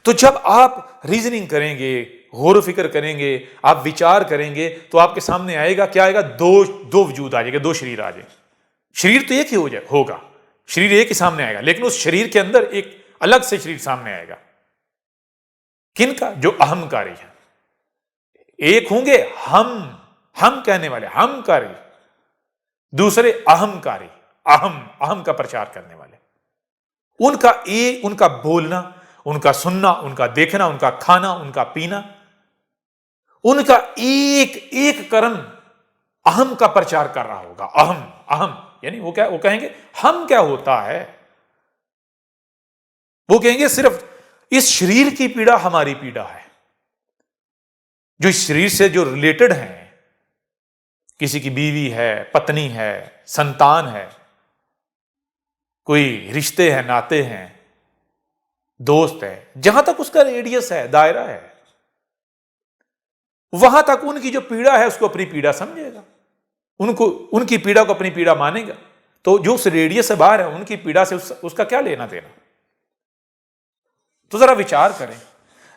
Speaker 2: तो जब आप रीजनिंग करेंगे, गौर फिक्र करेंगे, आप विचार करेंगे, तो आपके सामने आएगा क्या? आएगा दो वजूद आ जाएगा, दो शरीर आ जाए। शरीर तो एक ही होगा, शरीर एक ही सामने आएगा, लेकिन उस शरीर के अंदर एक अलग से शरीर सामने आएगा। किनका? जो अहंकारी है। एक होंगे हम कहने वाले, हमकारी, दूसरे अहंकारी, अहम का प्रचार करने वाले। उनका बोलना, उनका सुनना, उनका देखना, उनका खाना, उनका पीना, उनका एक एक कर्म अहम का प्रचार कर रहा होगा। अहम यानी वो कहेंगे हम क्या होता है? वो कहेंगे सिर्फ इस शरीर की पीड़ा हमारी पीड़ा है। जो इस शरीर से जो रिलेटेड है, किसी की बीवी है, पत्नी है, संतान है, कोई रिश्ते हैं, नाते हैं, दोस्त है, जहां तक उसका रेडियस है, दायरा है, वहां तक उनकी जो पीड़ा है उसको अपनी पीड़ा समझेगा, उनकी पीड़ा को अपनी पीड़ा मानेगा। तो जो उस रेडियस से बाहर है, उनकी पीड़ा से उसका क्या लेना देना? तो जरा विचार करें,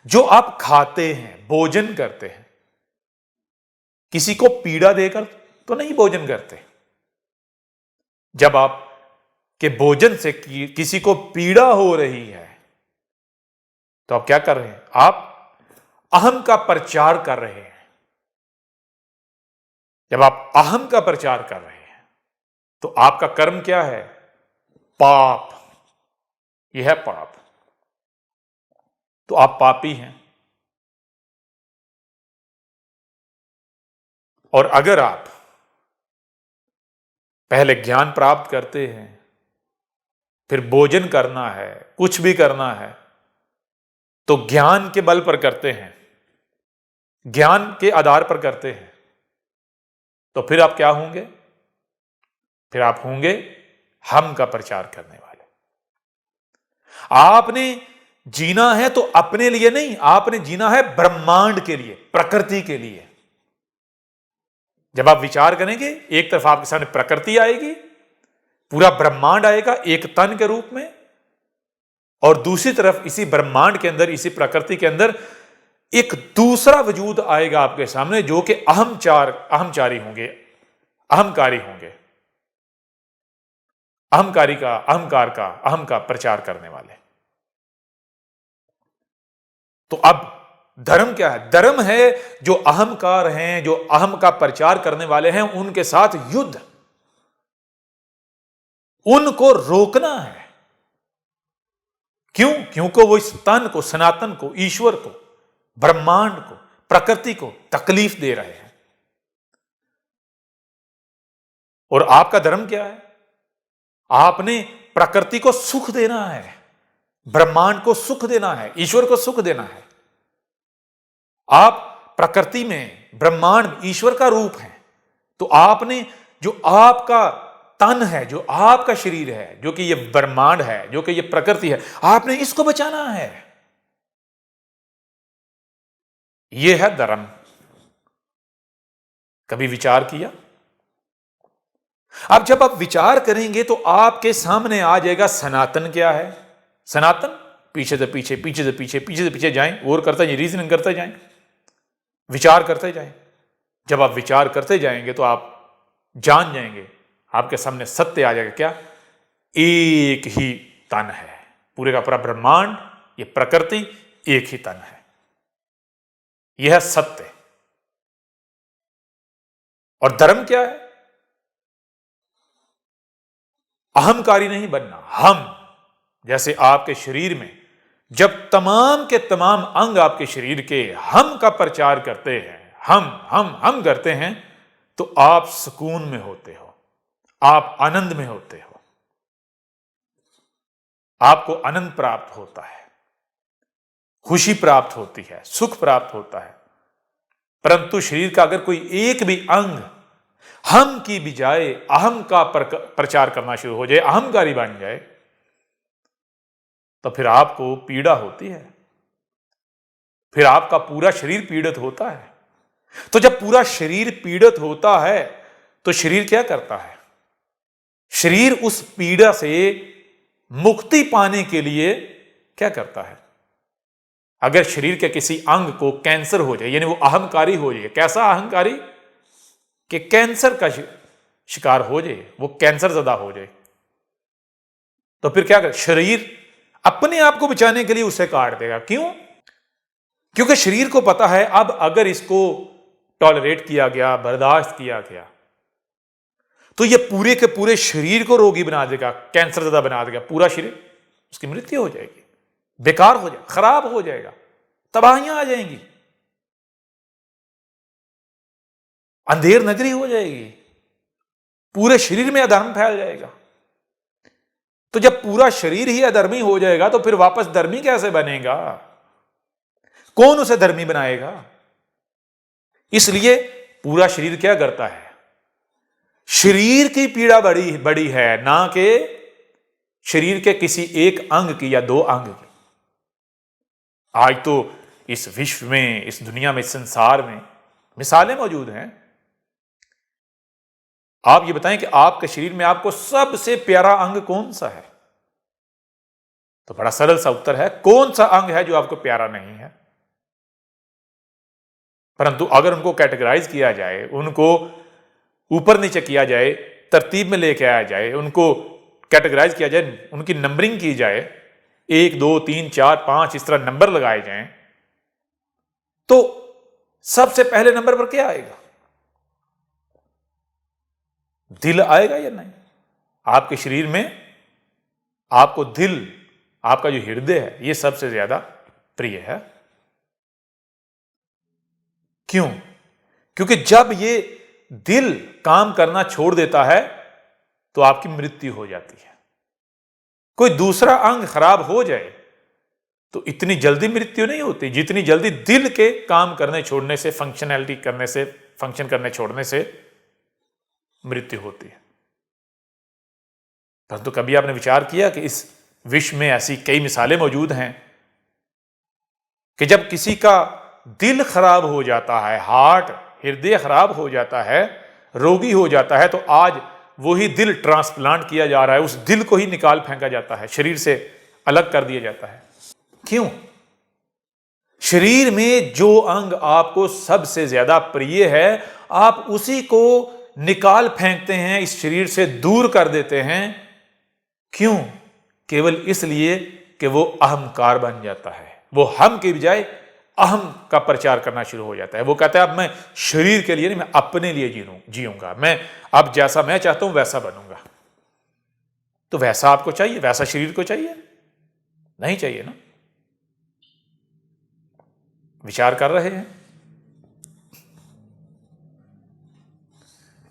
Speaker 2: जो आप खाते हैं, भोजन करते हैं, किसी को पीड़ा देकर तो नहीं भोजन करते। जब आप कि भोजन से किसी को पीड़ा हो रही है, तो आप क्या कर रहे हैं? आप अहम का प्रचार कर रहे हैं। जब आप अहम का प्रचार कर रहे हैं तो आपका कर्म क्या है? पाप। यह है पाप। तो आप पापी हैं। और अगर आप पहले ज्ञान प्राप्त करते हैं, फिर भोजन करना है, कुछ भी करना है, तो ज्ञान के बल पर करते हैं, ज्ञान के आधार पर करते हैं, तो फिर आप क्या होंगे? फिर आप होंगे हम का प्रचार करने वाले। आपने जीना है तो अपने लिए नहीं, आपने जीना है ब्रह्मांड के लिए, प्रकृति के लिए। जब आप विचार करेंगे, एक तरफ आपके सामने प्रकृति आएगी, पूरा ब्रह्मांड आएगा एक तन के रूप में, और दूसरी तरफ इसी ब्रह्मांड के अंदर, इसी प्रकृति के अंदर एक दूसरा वजूद आएगा आपके सामने, जो कि अहमचारी होंगे, अहंकारी होंगे, अहम का प्रचार करने वाले। तो अब धर्म क्या है? धर्म है जो अहंकार हैं, जो अहम का प्रचार करने वाले हैं, उनके साथ युद्ध, उनको रोकना है। क्यों? क्योंकि वो इस तन को, सनातन को, ईश्वर को, ब्रह्मांड को, प्रकृति को तकलीफ दे रहे हैं। और आपका धर्म क्या है? आपने प्रकृति को सुख देना है, ब्रह्मांड को सुख देना है, ईश्वर को सुख देना है। आप प्रकृति में, ब्रह्मांड में ईश्वर का रूप है, तो आपने जो आपका तन है, जो आपका शरीर है, जो कि ये ब्रह्मांड है, जो कि ये प्रकृति है, आपने इसको बचाना है। यह है धर्म। कभी विचार किया? अब जब आप विचार करेंगे तो आपके सामने आ जाएगा सनातन क्या है। सनातन, पीछे से पीछे, पीछे से पीछे, पीछे से पीछे जाएं, और करते जाएं, रीजनिंग करते जाएं, विचार करते जाएं। जब आप विचार करते जाएंगे तो आप जान जाएंगे, आपके सामने सत्य आ जाएगा। क्या? एक ही तन है, पूरे का पूरा ब्रह्मांड, ये प्रकृति एक ही तन है। यह है सत्य। और धर्म क्या है? अहंकारी नहीं बनना। हम, जैसे आपके शरीर में जब तमाम के तमाम अंग आपके शरीर के हम का प्रचार करते हैं, हम करते हैं, तो आप सुकून में होते हो, आप आनंद में होते हो, आपको आनंद प्राप्त होता है, खुशी प्राप्त होती है, सुख प्राप्त होता है। परंतु शरीर का अगर कोई एक भी अंग हम की बजाय अहम का प्रचार करना शुरू हो जाए, अहंकारी बन जाए, तो फिर आपको पीड़ा होती है, फिर आपका पूरा शरीर पीड़ित होता है। तो जब पूरा शरीर पीड़ित होता है तो शरीर क्या करता है? शरीर उस पीड़ा से मुक्ति पाने के लिए क्या करता है? अगर शरीर के किसी अंग को कैंसर हो जाए, यानी वो अहंकारी हो जाए, कैसा अहंकारी कि कैंसर का शिकार हो जाए, वो कैंसर ज़दा हो जाए, तो फिर क्या करे? शरीर अपने आप को बचाने के लिए उसे काट देगा। क्यों? क्योंकि शरीर को पता है अब अगर इसको टॉलरेट किया गया, बर्दाश्त किया गया, तो ये पूरे के पूरे शरीर को रोगी बना देगा, कैंसर ज़दा बना देगा, पूरा शरीर, उसकी मृत्यु हो जाएगी, बेकार हो जाएगा, खराब हो जाएगा, तबाहियां आ जाएंगी, अंधेर नगरी हो जाएगी, पूरे शरीर में अधर्म फैल जाएगा। तो जब पूरा शरीर ही अधर्मी हो जाएगा तो फिर वापस धर्मी कैसे बनेगा? कौन उसे धर्मी बनाएगा? इसलिए पूरा शरीर क्या करता है? शरीर की पीड़ा बड़ी बड़ी है, ना कि शरीर के किसी एक अंग की या दो अंग की। आज तो इस विश्व में, इस दुनिया में, इस संसार में मिसालें मौजूद हैं। आप ये बताएं कि आपके शरीर में आपको सबसे प्यारा अंग कौन सा है? तो बड़ा सरल सा उत्तर है, कौन सा अंग है जो आपको प्यारा नहीं है? परंतु अगर उनको कैटेगराइज किया जाए, उनको ऊपर नीचे किया जाए, तरतीब में लेके आया जाए, उनको कैटेगराइज किया जाए, उनकी नंबरिंग की जाए, 1 2 3 4 5 इस तरह नंबर लगाए जाएं, तो सबसे पहले नंबर पर क्या आएगा? दिल आएगा या नहीं? आपके शरीर में आपको दिल, आपका जो हृदय है, यह सबसे ज्यादा प्रिय है। क्यों? क्योंकि जब ये दिल काम करना छोड़ देता है तो आपकी मृत्यु हो जाती है। कोई दूसरा अंग खराब हो जाए तो इतनी जल्दी मृत्यु नहीं होती जितनी जल्दी दिल के काम करने छोड़ने से, फंक्शनैलिटी करने से, फंक्शन करने छोड़ने से मृत्यु होती है। परंतु कभी आपने विचार किया कि इस विश्व में ऐसी कई मिसालें मौजूद हैं कि जब किसी का दिल खराब हो जाता है, हार्ट, हृदय खराब हो जाता है, रोगी हो जाता है, तो आज वही दिल ट्रांसप्लांट किया जा रहा है, उस दिल को ही निकाल फेंका जाता है, शरीर से अलग कर दिया जाता है। क्यों? शरीर में जो अंग आपको सबसे ज्यादा प्रिय है, आप उसी को निकाल फेंकते हैं, इस शरीर से दूर कर देते हैं। क्यों? केवल इसलिए कि वो अहंकार बन जाता है। वो हम के बजाय अहम का प्रचार करना शुरू हो जाता है। वो कहता है अब मैं शरीर के लिए नहीं, मैं अपने लिए जीऊंगा, मैं अब जैसा मैं चाहता हूं वैसा बनूंगा। तो वैसा आपको चाहिए? वैसा शरीर को चाहिए? नहीं चाहिए ना। विचार कर रहे हैं?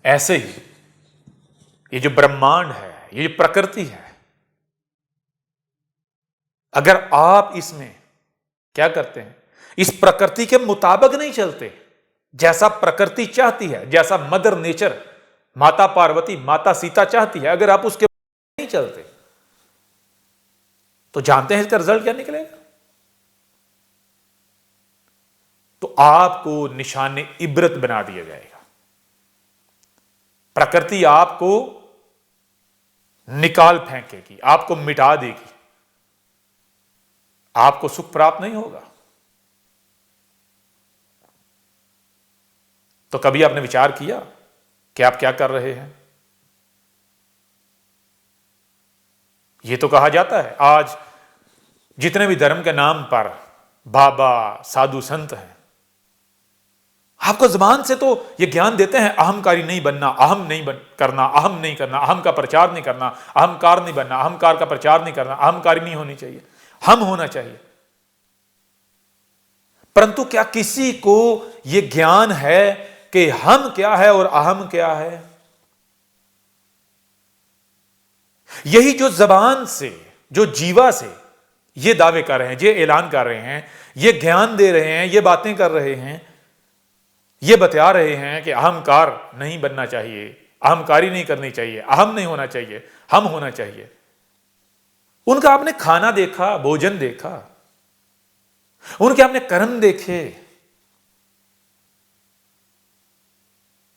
Speaker 2: ऐसे ही ये जो ब्रह्मांड है, ये जो प्रकृति है, अगर आप इसमें क्या करते हैं, इस प्रकृति के मुताबिक नहीं चलते, जैसा प्रकृति चाहती है, जैसा मदर नेचर, माता पार्वती, माता सीता चाहती है, अगर आप उसके नहीं चलते तो जानते हैं इसका रिजल्ट क्या निकलेगा? तो आपको निशाने इबरत बना दिया जाएगा। प्रकृति आपको निकाल फेंकेगी, आपको मिटा देगी, आपको सुख प्राप्त नहीं होगा। तो कभी आपने विचार किया कि आप क्या कर रहे हैं? यह तो कहा जाता है आज जितने भी धर्म के नाम पर बाबा, साधु, संत हैं, आपको जबान से तो यह ज्ञान देते हैं अहंकारी नहीं बनना, अहम नहीं करना, अहम नहीं करना, अहम का प्रचार नहीं करना, अहंकार नहीं बनना, अहंकार का प्रचार नहीं करना, अहंकारी नहीं होनी चाहिए, हम होना चाहिए। परंतु क्या किसी को यह ज्ञान है कि हम क्या है और अहम क्या है? यही जो जबान से, जो जीवा से ये दावे कर रहे हैं, ये ऐलान कर रहे हैं, ये ज्ञान दे रहे हैं, ये बातें कर रहे हैं, ये बता रहे हैं कि अहंकार नहीं बनना चाहिए, अहंकारी नहीं करनी चाहिए, अहम नहीं होना चाहिए, हम होना चाहिए। उनका आपने खाना देखा, भोजन देखा, उनके आपने कर्म देखे,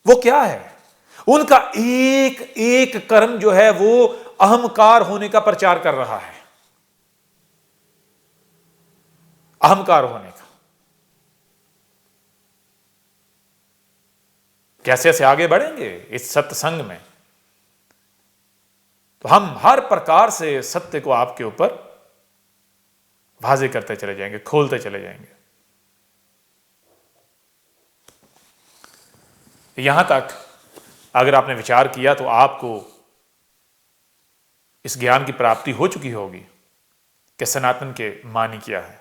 Speaker 2: वो क्या है? उनका एक एक कर्म जो है वो अहंकार होने का प्रचार कर रहा है, अहंकार होने का। जैसे जैसे आगे बढ़ेंगे इस सत्संग में तो हम हर प्रकार से सत्य को आपके ऊपर वाज़े करते चले जाएंगे, खोलते चले जाएंगे। यहां तक अगर आपने विचार किया तो आपको इस ज्ञान की प्राप्ति हो चुकी होगी कि सनातन के मानी क्या है।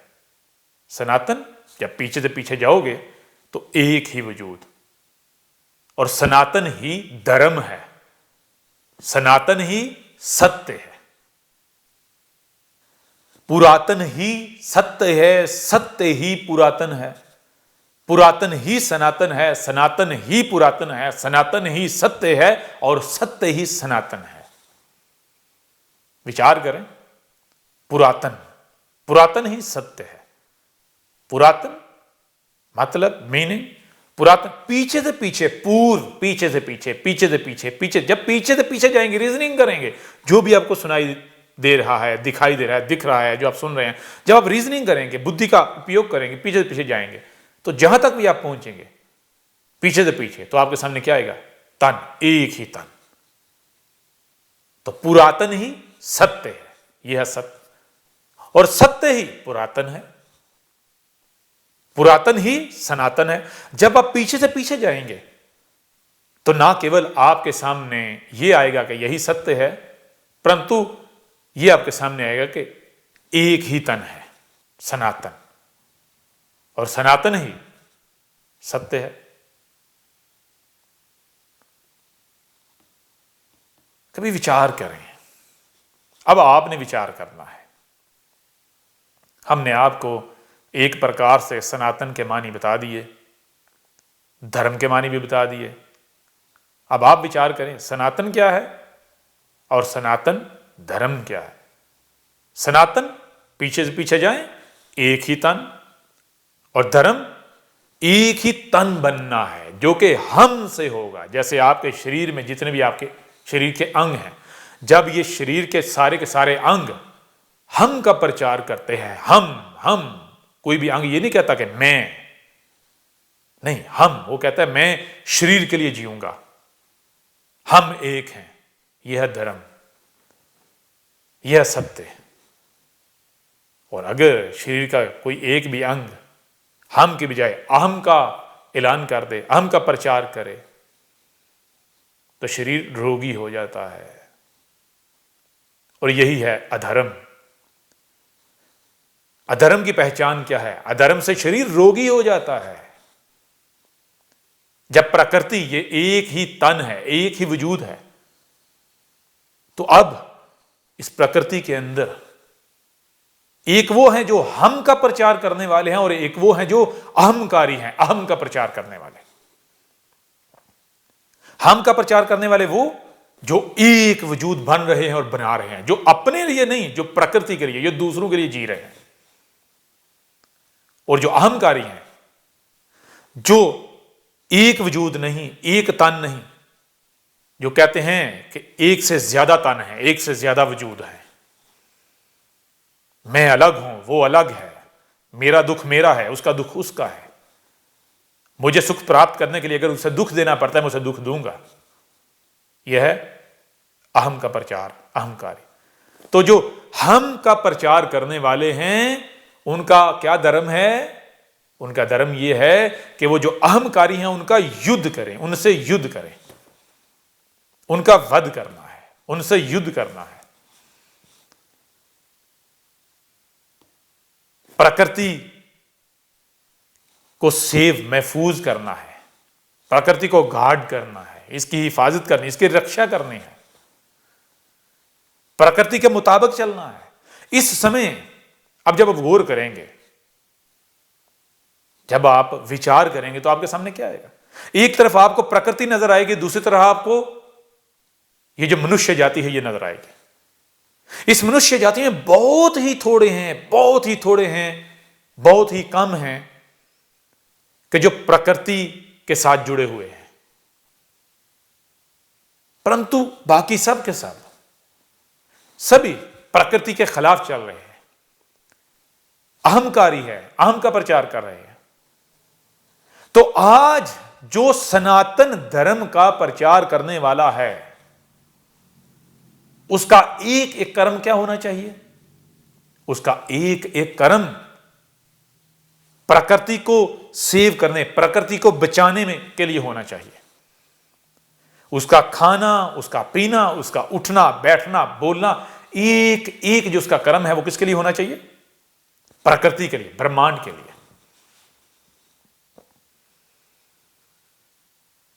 Speaker 2: सनातन, जब पीछे से पीछे जाओगे तो एक ही वजूद, और सनातन ही धर्म है, सनातन ही सत्य है, पुरातन ही सत्य है, सत्य ही पुरातन है, पुरातन ही सनातन है, सनातन ही पुरातन है, सनातन ही सत्य है और सत्य ही सनातन है। विचार करें, पुरातन, पुरातन ही सत्य है। पुरातन मतलब मीनिंग, पुरातन पीछे से पीछे, पूर्व, पीछे से पीछे, पीछे से पीछे, पीछे, जब पीछे से पीछे जाएंगे, रीजनिंग करेंगे, जो भी आपको सुनाई दे रहा है, दिखाई दे रहा है, दिख रहा है, जो आप सुन रहे हैं, जब आप रीजनिंग करेंगे, बुद्धि का उपयोग करेंगे, पीछे से पीछे जाएंगे, तो जहां तक भी आप पहुंचेंगे पीछे से पीछे, तो आपके सामने क्या आएगा? तन, एक ही तन। तो पुरातन ही सत्य है, यह है सत्य, और सत्य ही पुरातन है, पुरातन ही सनातन है। जब आप पीछे से पीछे जाएंगे तो ना केवल आपके सामने यह आएगा कि यही सत्य है, परंतु यह आपके सामने आएगा कि एक ही तन है, सनातन, और सनातन ही सत्य है। कभी विचार करें, अब आपने विचार करना है। हमने आपको एक प्रकार से सनातन के मानी बता दिए, धर्म के मानी भी बता दिए। अब आप विचार करें सनातन क्या है और सनातन धर्म क्या है। सनातन, पीछे से पीछे जाएं, एक ही तन, और धर्म एक ही तन बनना है जो कि हम से होगा। जैसे आपके शरीर में जितने भी आपके शरीर के अंग हैं, जब ये शरीर के सारे अंग हम का प्रचार करते हैं, हम कोई भी अंग ये नहीं कहता कि मैं, नहीं, हम, वो कहता है मैं शरीर के लिए जीऊंगा, हम एक हैं। यह धर्म, यह सत्य। और अगर शरीर का कोई एक भी अंग हम के बजाय अहम का ऐलान कर दे, अहम का प्रचार करे, तो शरीर रोगी हो जाता है, और यही है अधर्म। अधर्म की पहचान क्या है? अधर्म से शरीर रोगी हो जाता है। जब प्रकृति ये एक ही तन है, एक ही वजूद है, तो अब इस प्रकृति के अंदर एक वो है जो हम का प्रचार करने वाले हैं, और एक वो है जो अहंकारी हैं, अहम का प्रचार करने वाले। हम का प्रचार करने वाले वो जो एक वजूद बन रहे हैं और बना रहे हैं, जो अपने लिए नहीं, जो प्रकृति के लिए, जो दूसरों के लिए जी रहे हैं। और जो अहंकारी हैं, जो एक वजूद नहीं, एक तन नहीं, जो कहते हैं कि एक से ज्यादा तन है, एक से ज्यादा वजूद है, मैं अलग हूं, वो अलग है, मेरा दुख मेरा है, उसका दुख उसका है, मुझे सुख प्राप्त करने के लिए अगर उसे दुख देना पड़ता है मैं उसे दुख दूंगा। यह है अहम का प्रचार, अहंकारी। तो जो हम का प्रचार करने वाले हैं उनका क्या धर्म है? उनका धर्म यह है कि वो जो अहंकारी हैं उनका युद्ध करें, उनसे युद्ध करें, उनका वध करना है, उनसे युद्ध करना है। प्रकृति को सेव, महफूज करना है, प्रकृति को गार्ड करना है, इसकी हिफाजत करनी, इसकी रक्षा करनी है, प्रकृति के मुताबिक चलना है। इस समय अब जब आप गौर करेंगे, जब आप विचार करेंगे, तो आपके सामने क्या आएगा? एक तरफ आपको प्रकृति नजर आएगी, दूसरी तरफ आपको ये जो मनुष्य जाति है ये नजर आएगी। इस मनुष्य जाति में बहुत ही थोड़े हैं, बहुत ही थोड़े हैं, बहुत ही कम हैं कि जो प्रकृति के साथ जुड़े हुए हैं, परंतु बाकी सब के सब सभी प्रकृति के खिलाफ चल रहे हैं, अहंकारी है, अहम का प्रचार कर रहे हैं। तो आज जो सनातन धर्म का प्रचार करने वाला है, उसका एक एक कर्म क्या होना चाहिए? उसका एक एक कर्म प्रकृति को सेव करने, प्रकृति को बचाने में के लिए होना चाहिए। उसका खाना, उसका पीना, उसका उठना बैठना बोलना, एक एक जो उसका कर्म है वो किसके लिए होना चाहिए? प्रकृति के लिए, ब्रह्मांड के लिए।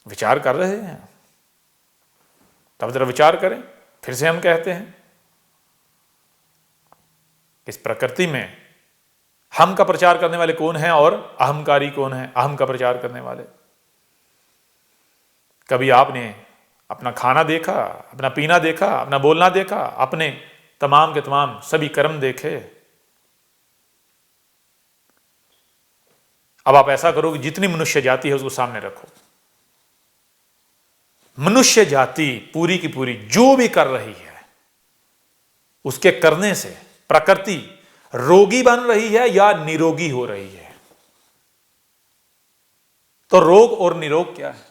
Speaker 2: विचार कर रहे हैं? तब जरा विचार करें। फिर से हम कहते हैं, इस प्रकृति में हम का प्रचार करने वाले कौन हैं और अहंकारी कौन है? अहम का प्रचार करने वाले। कभी आपने अपना खाना देखा, अपना पीना देखा, अपना बोलना देखा, अपने तमाम के तमाम सभी कर्म देखे? अब आप ऐसा करो कि जितनी मनुष्य जाति है उसको सामने रखो। मनुष्य जाति पूरी की पूरी जो भी कर रही है, उसके करने से प्रकृति रोगी बन रही है या निरोगी हो रही है? तो रोग और निरोग क्या है?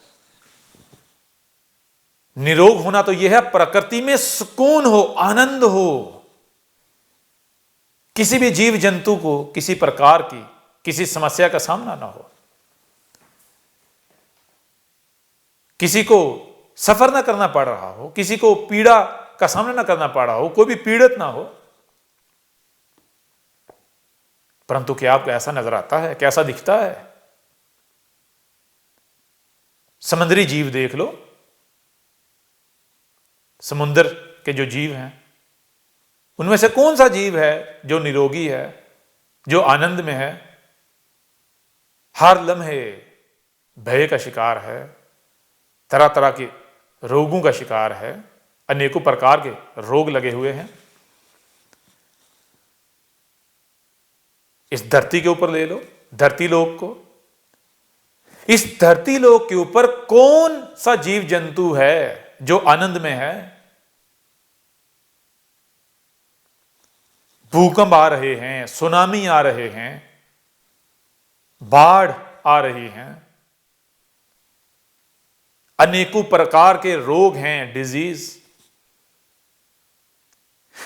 Speaker 2: निरोग होना तो यह है प्रकृति में सुकून हो, आनंद हो। किसी भी जीव जंतु को किसी प्रकार की किसी समस्या का सामना ना हो, किसी को सफर ना करना पड़ रहा हो, किसी को पीड़ा का सामना ना करना पड़ रहा हो, कोई भी पीड़ित ना हो। परंतु क्या आपको ऐसा नजर आता है, कैसा दिखता है? समुद्री जीव देख लो, समुद्र के जो जीव हैं उनमें से कौन सा जीव है जो निरोगी है, जो आनंद में है? हर लम्हे भय का शिकार है, तरह तरह के रोगों का शिकार है, अनेकों प्रकार के रोग लगे हुए हैं। इस धरती के ऊपर ले लो, धरती लोक को, इस धरती लोक के ऊपर कौन सा जीव जंतु है जो आनंद में है? भूकंप आ रहे हैं, सुनामी आ रहे हैं, बाढ़ आ रही हैं, अनेकों प्रकार के रोग हैं, डिजीज।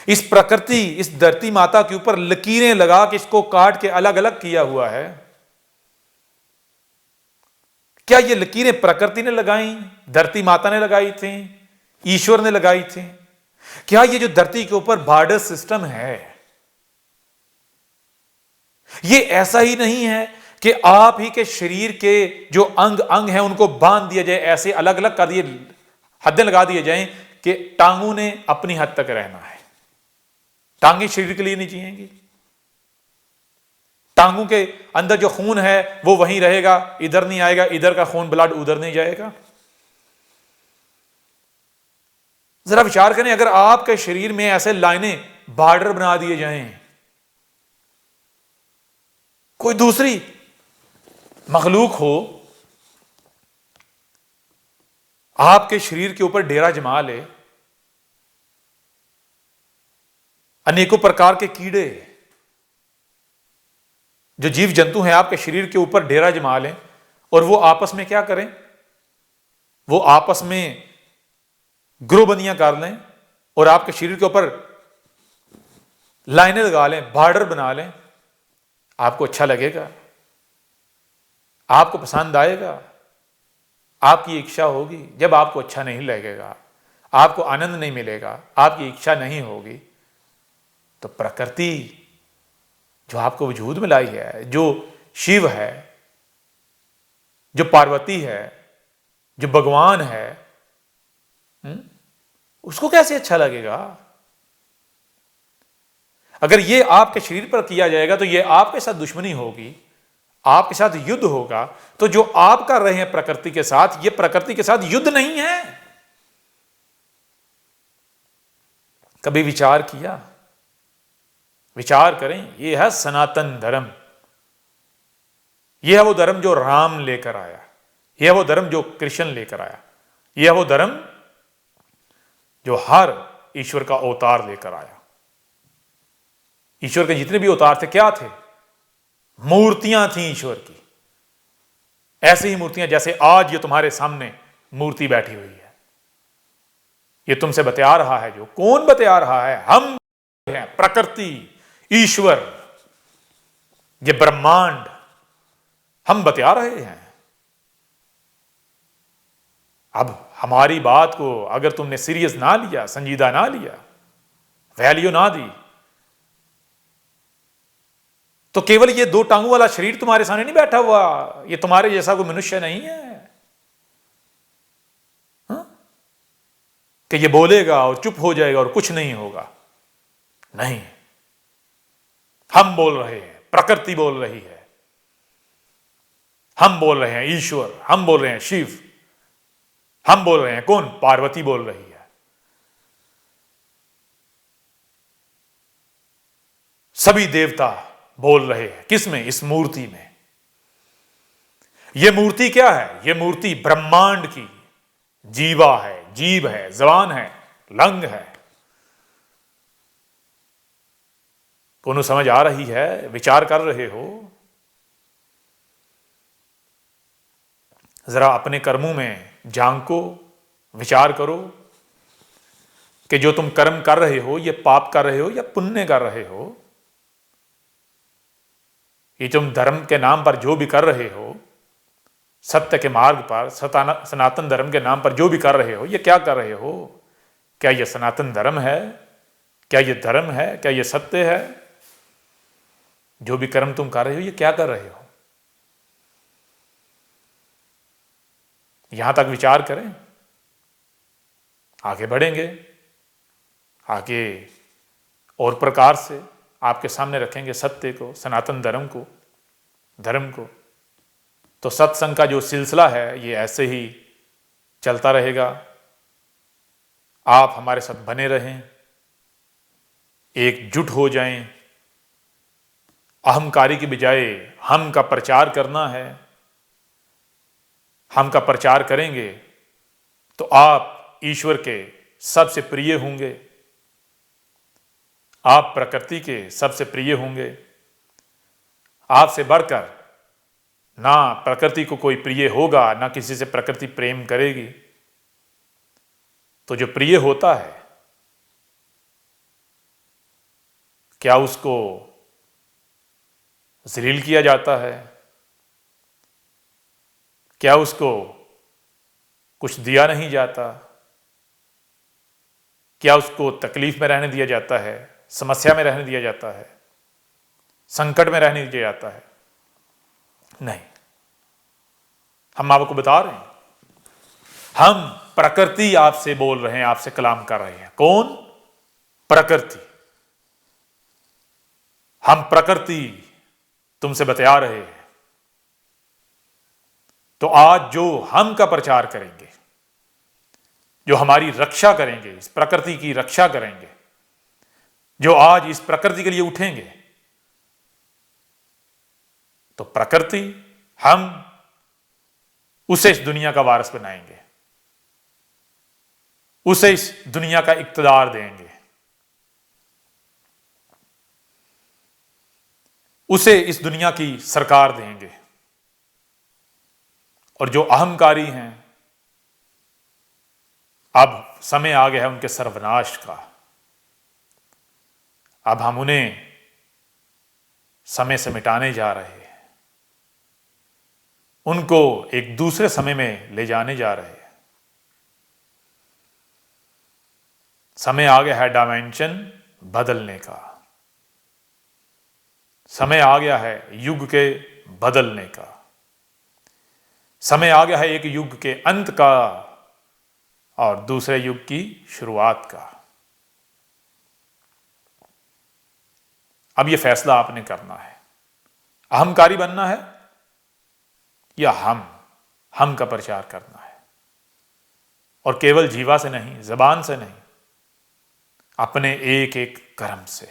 Speaker 2: इस प्रकृति, इस धरती माता के ऊपर लकीरें लगा के इसको काट के अलग अलग किया हुआ है। क्या ये लकीरें प्रकृति ने लगाई, धरती माता ने लगाई थी, ईश्वर ने लगाई थी? क्या ये जो धरती के ऊपर बॉर्डर सिस्टम है, ये ऐसा ही नहीं है कि आप ही के शरीर के जो अंग अंग हैं उनको बांध दिया जाए, ऐसे अलग अलग कर दिए, हदें लगा दिए जाएं कि टांगों ने अपनी हद तक रहना है, टांगे शरीर के लिए नहीं जिएंगी, टांगों के अंदर जो खून है वो वहीं रहेगा, इधर नहीं आएगा, इधर का खून ब्लड उधर नहीं जाएगा। जरा विचार करें, अगर आपके शरीर में ऐसे लाइनें, बॉर्डर बना दिए जाएं, कोई दूसरी मखलूक हो आपके शरीर के ऊपर डेरा जमा ले, अनेकों प्रकार के कीड़े जो जीव जंतु हैं आपके शरीर के ऊपर डेरा जमा लें, और वो आपस में क्या करें? वो आपस में ग्रोहबंदियां कर लें और आपके शरीर के ऊपर लाइनें लगा लें, बॉर्डर बना लें। आपको अच्छा लगेगा? आपको पसंद आएगा? आपकी इच्छा होगी? जब आपको अच्छा नहीं लगेगा, आपको आनंद नहीं मिलेगा, आपकी इच्छा नहीं होगी, तो प्रकृति जो आपको वजूद में लाई है, जो शिव है, जो पार्वती है, जो भगवान है, उसको कैसे अच्छा लगेगा? अगर ये आपके शरीर पर किया जाएगा तो ये आपके साथ दुश्मनी होगी, आपके साथ युद्ध होगा। तो जो आप कर रहे हैं प्रकृति के साथ, ये प्रकृति के साथ युद्ध नहीं है। कभी विचार किया? विचार करें, यह है सनातन धर्म, यह है वो धर्म जो राम लेकर आया, यह है वो धर्म जो कृष्ण लेकर आया, यह है वो धर्म जो हर ईश्वर का अवतार लेकर आया। ईश्वर के जितने भी अवतार थे क्या थे? मूर्तियां थी ईश्वर की, ऐसी ही मूर्तियां जैसे आज ये तुम्हारे सामने मूर्ति बैठी हुई है। ये तुमसे बता रहा है, जो कौन बता रहा है? हम हैं, प्रकृति, ईश्वर, ये ब्रह्मांड हम बता रहे हैं। अब हमारी बात को अगर तुमने सीरियस ना लिया, संजीदा ना लिया, वैल्यू ना दी, तो केवल ये दो टांगों वाला शरीर तुम्हारे सामने नहीं बैठा हुआ, ये तुम्हारे जैसा कोई मनुष्य नहीं है कि ये बोलेगा और चुप हो जाएगा और कुछ नहीं होगा। नहीं, हम बोल रहे हैं, प्रकृति बोल रही है, हम बोल रहे हैं ईश्वर, हम बोल रहे हैं शिव, हम बोल रहे हैं कौन? पार्वती बोल रही है। सभी देवता बोल रहे हैं, किसमें? इस मूर्ति में। यह मूर्ति क्या है? यह मूर्ति ब्रह्मांड की जीवा है, जीव है, जबान है, लंग है। कौन समझ आ रही है? विचार कर रहे हो? जरा अपने कर्मों में झांको, विचार करो कि जो तुम कर्म कर रहे हो, ये पाप कर रहे हो या पुण्य कर रहे हो। ये तुम धर्म के नाम पर जो भी कर रहे हो, सत्य के मार्ग पर, सनातन धर्म के नाम पर जो भी कर रहे हो, ये क्या कर रहे हो? क्या ये सनातन धर्म है? क्या ये धर्म है? क्या ये सत्य है? जो भी कर्म तुम कर रहे हो, ये क्या कर रहे हो? यहां तक विचार करें, आगे बढ़ेंगे। आगे और प्रकार से आपके सामने रखेंगे सत्य को, सनातन धर्म को, धर्म को। तो सत्संग का जो सिलसिला है ये ऐसे ही चलता रहेगा। आप हमारे साथ बने रहें, एकजुट हो जाएं। अहंकारी की बजाय हम का प्रचार करना है। हम का प्रचार करेंगे तो आप ईश्वर के सबसे प्रिय होंगे, आप प्रकृति के सबसे प्रिय होंगे। आपसे बढ़कर ना प्रकृति को कोई प्रिय होगा, ना किसी से प्रकृति प्रेम करेगी। तो जो प्रिय होता है, क्या उसको जलील किया जाता है? क्या उसको कुछ दिया नहीं जाता? क्या उसको तकलीफ में रहने दिया जाता है, समस्या में रहने दिया जाता है, संकट में रहने दिया जाता है? नहीं। हम आपको बता रहे हैं, हम प्रकृति आपसे बोल रहे हैं, आपसे कलाम कर रहे हैं। कौन? प्रकृति। हम प्रकृति तुमसे बता रहे हैं। तो आज जो हम का प्रचार करेंगे, जो हमारी रक्षा करेंगे, इस प्रकृति की रक्षा करेंगे, जो आज इस प्रकृति के लिए उठेंगे, तो प्रकृति, हम उसे इस दुनिया का वारिस बनाएंगे, उसे इस दुनिया का इक्तदार देंगे, उसे इस दुनिया की सरकार देंगे। और जो अहंकारी हैं, अब समय आ गया है उनके सर्वनाश का। अब हम उन्हें समय से मिटाने जा रहे हैं, उनको एक दूसरे समय में ले जाने जा रहे हैं। समय आ गया है डायमेंशन बदलने का, समय आ गया है युग के बदलने का, समय आ गया है एक युग के अंत का और दूसरे युग की शुरुआत का। अब यह फैसला आपने करना है, अहंकारी बनना है या हम का प्रचार करना है। और केवल जीवा से नहीं, जबान से नहीं, अपने एक एक कर्म से,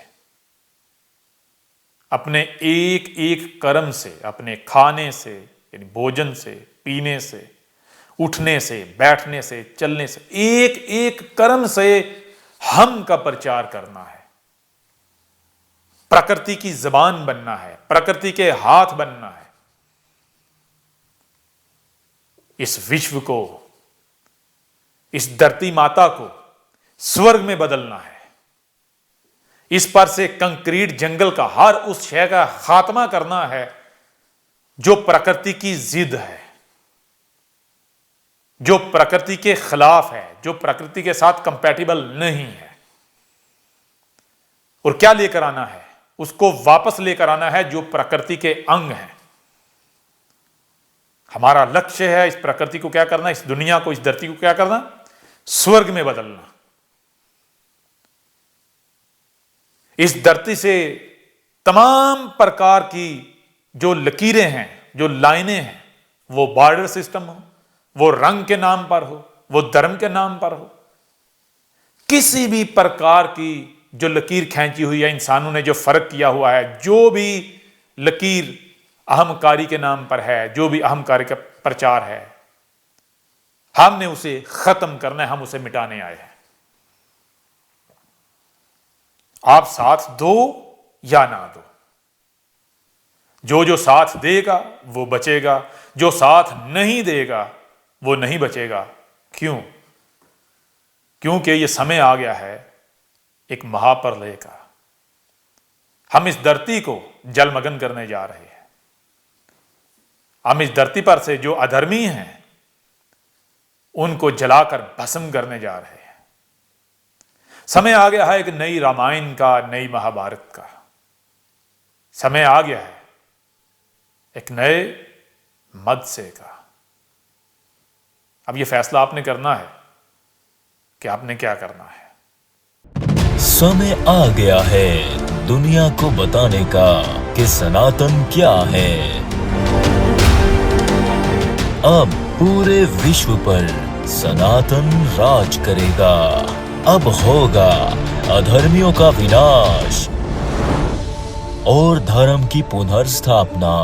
Speaker 2: अपने एक एक कर्म से, अपने खाने से, यानी भोजन से, पीने से, उठने से, बैठने से, चलने से, एक एक कर्म से हम का प्रचार करना है। प्रकृति की जबान बनना है, प्रकृति के हाथ बनना है। इस विश्व को, इस धरती माता को स्वर्ग में बदलना है। इस पर से कंक्रीट जंगल का हर उस शय का खात्मा करना है जो प्रकृति की जिद है, जो प्रकृति के खिलाफ है, जो प्रकृति के साथ कंपैटिबल नहीं है। और क्या लेकर आना है? उसको वापस लेकर आना है जो प्रकृति के अंग हैं। हमारा लक्ष्य है इस प्रकृति को क्या करना, इस दुनिया को, इस धरती को क्या करना? स्वर्ग में बदलना। इस धरती से तमाम प्रकार की जो लकीरें हैं, जो लाइनें हैं, वो बॉर्डर सिस्टम हो, वो रंग के नाम पर हो, वो धर्म के नाम पर हो, किसी भी प्रकार की जो लकीर खींची हुई है, इंसानों ने जो फर्क किया हुआ है, जो भी लकीर अहंकारी के नाम पर है, जो भी अहंकारी का प्रचार है, हमने उसे खत्म करना है, हम उसे मिटाने आए हैं। आप साथ दो या ना दो, जो साथ देगा वो बचेगा, जो साथ नहीं देगा वो नहीं बचेगा। क्यों? क्योंकि ये समय आ गया है एक महाप्रलय का। हम इस धरती को जलमग्न करने जा रहे हैं। हम इस धरती पर से जो अधर्मी हैं उनको जलाकर भस्म करने जा रहे हैं। समय आ गया है एक नई रामायण का, नई महाभारत का। समय आ गया है एक नए मत्स्य का। अब यह फैसला आपने करना है कि आपने क्या करना है।
Speaker 1: समय आ गया है दुनिया को बताने का कि सनातन क्या है। अब पूरे विश्व पर सनातन राज करेगा। अब होगा अधर्मियों का विनाश और धर्म की पुनर्स्थापना।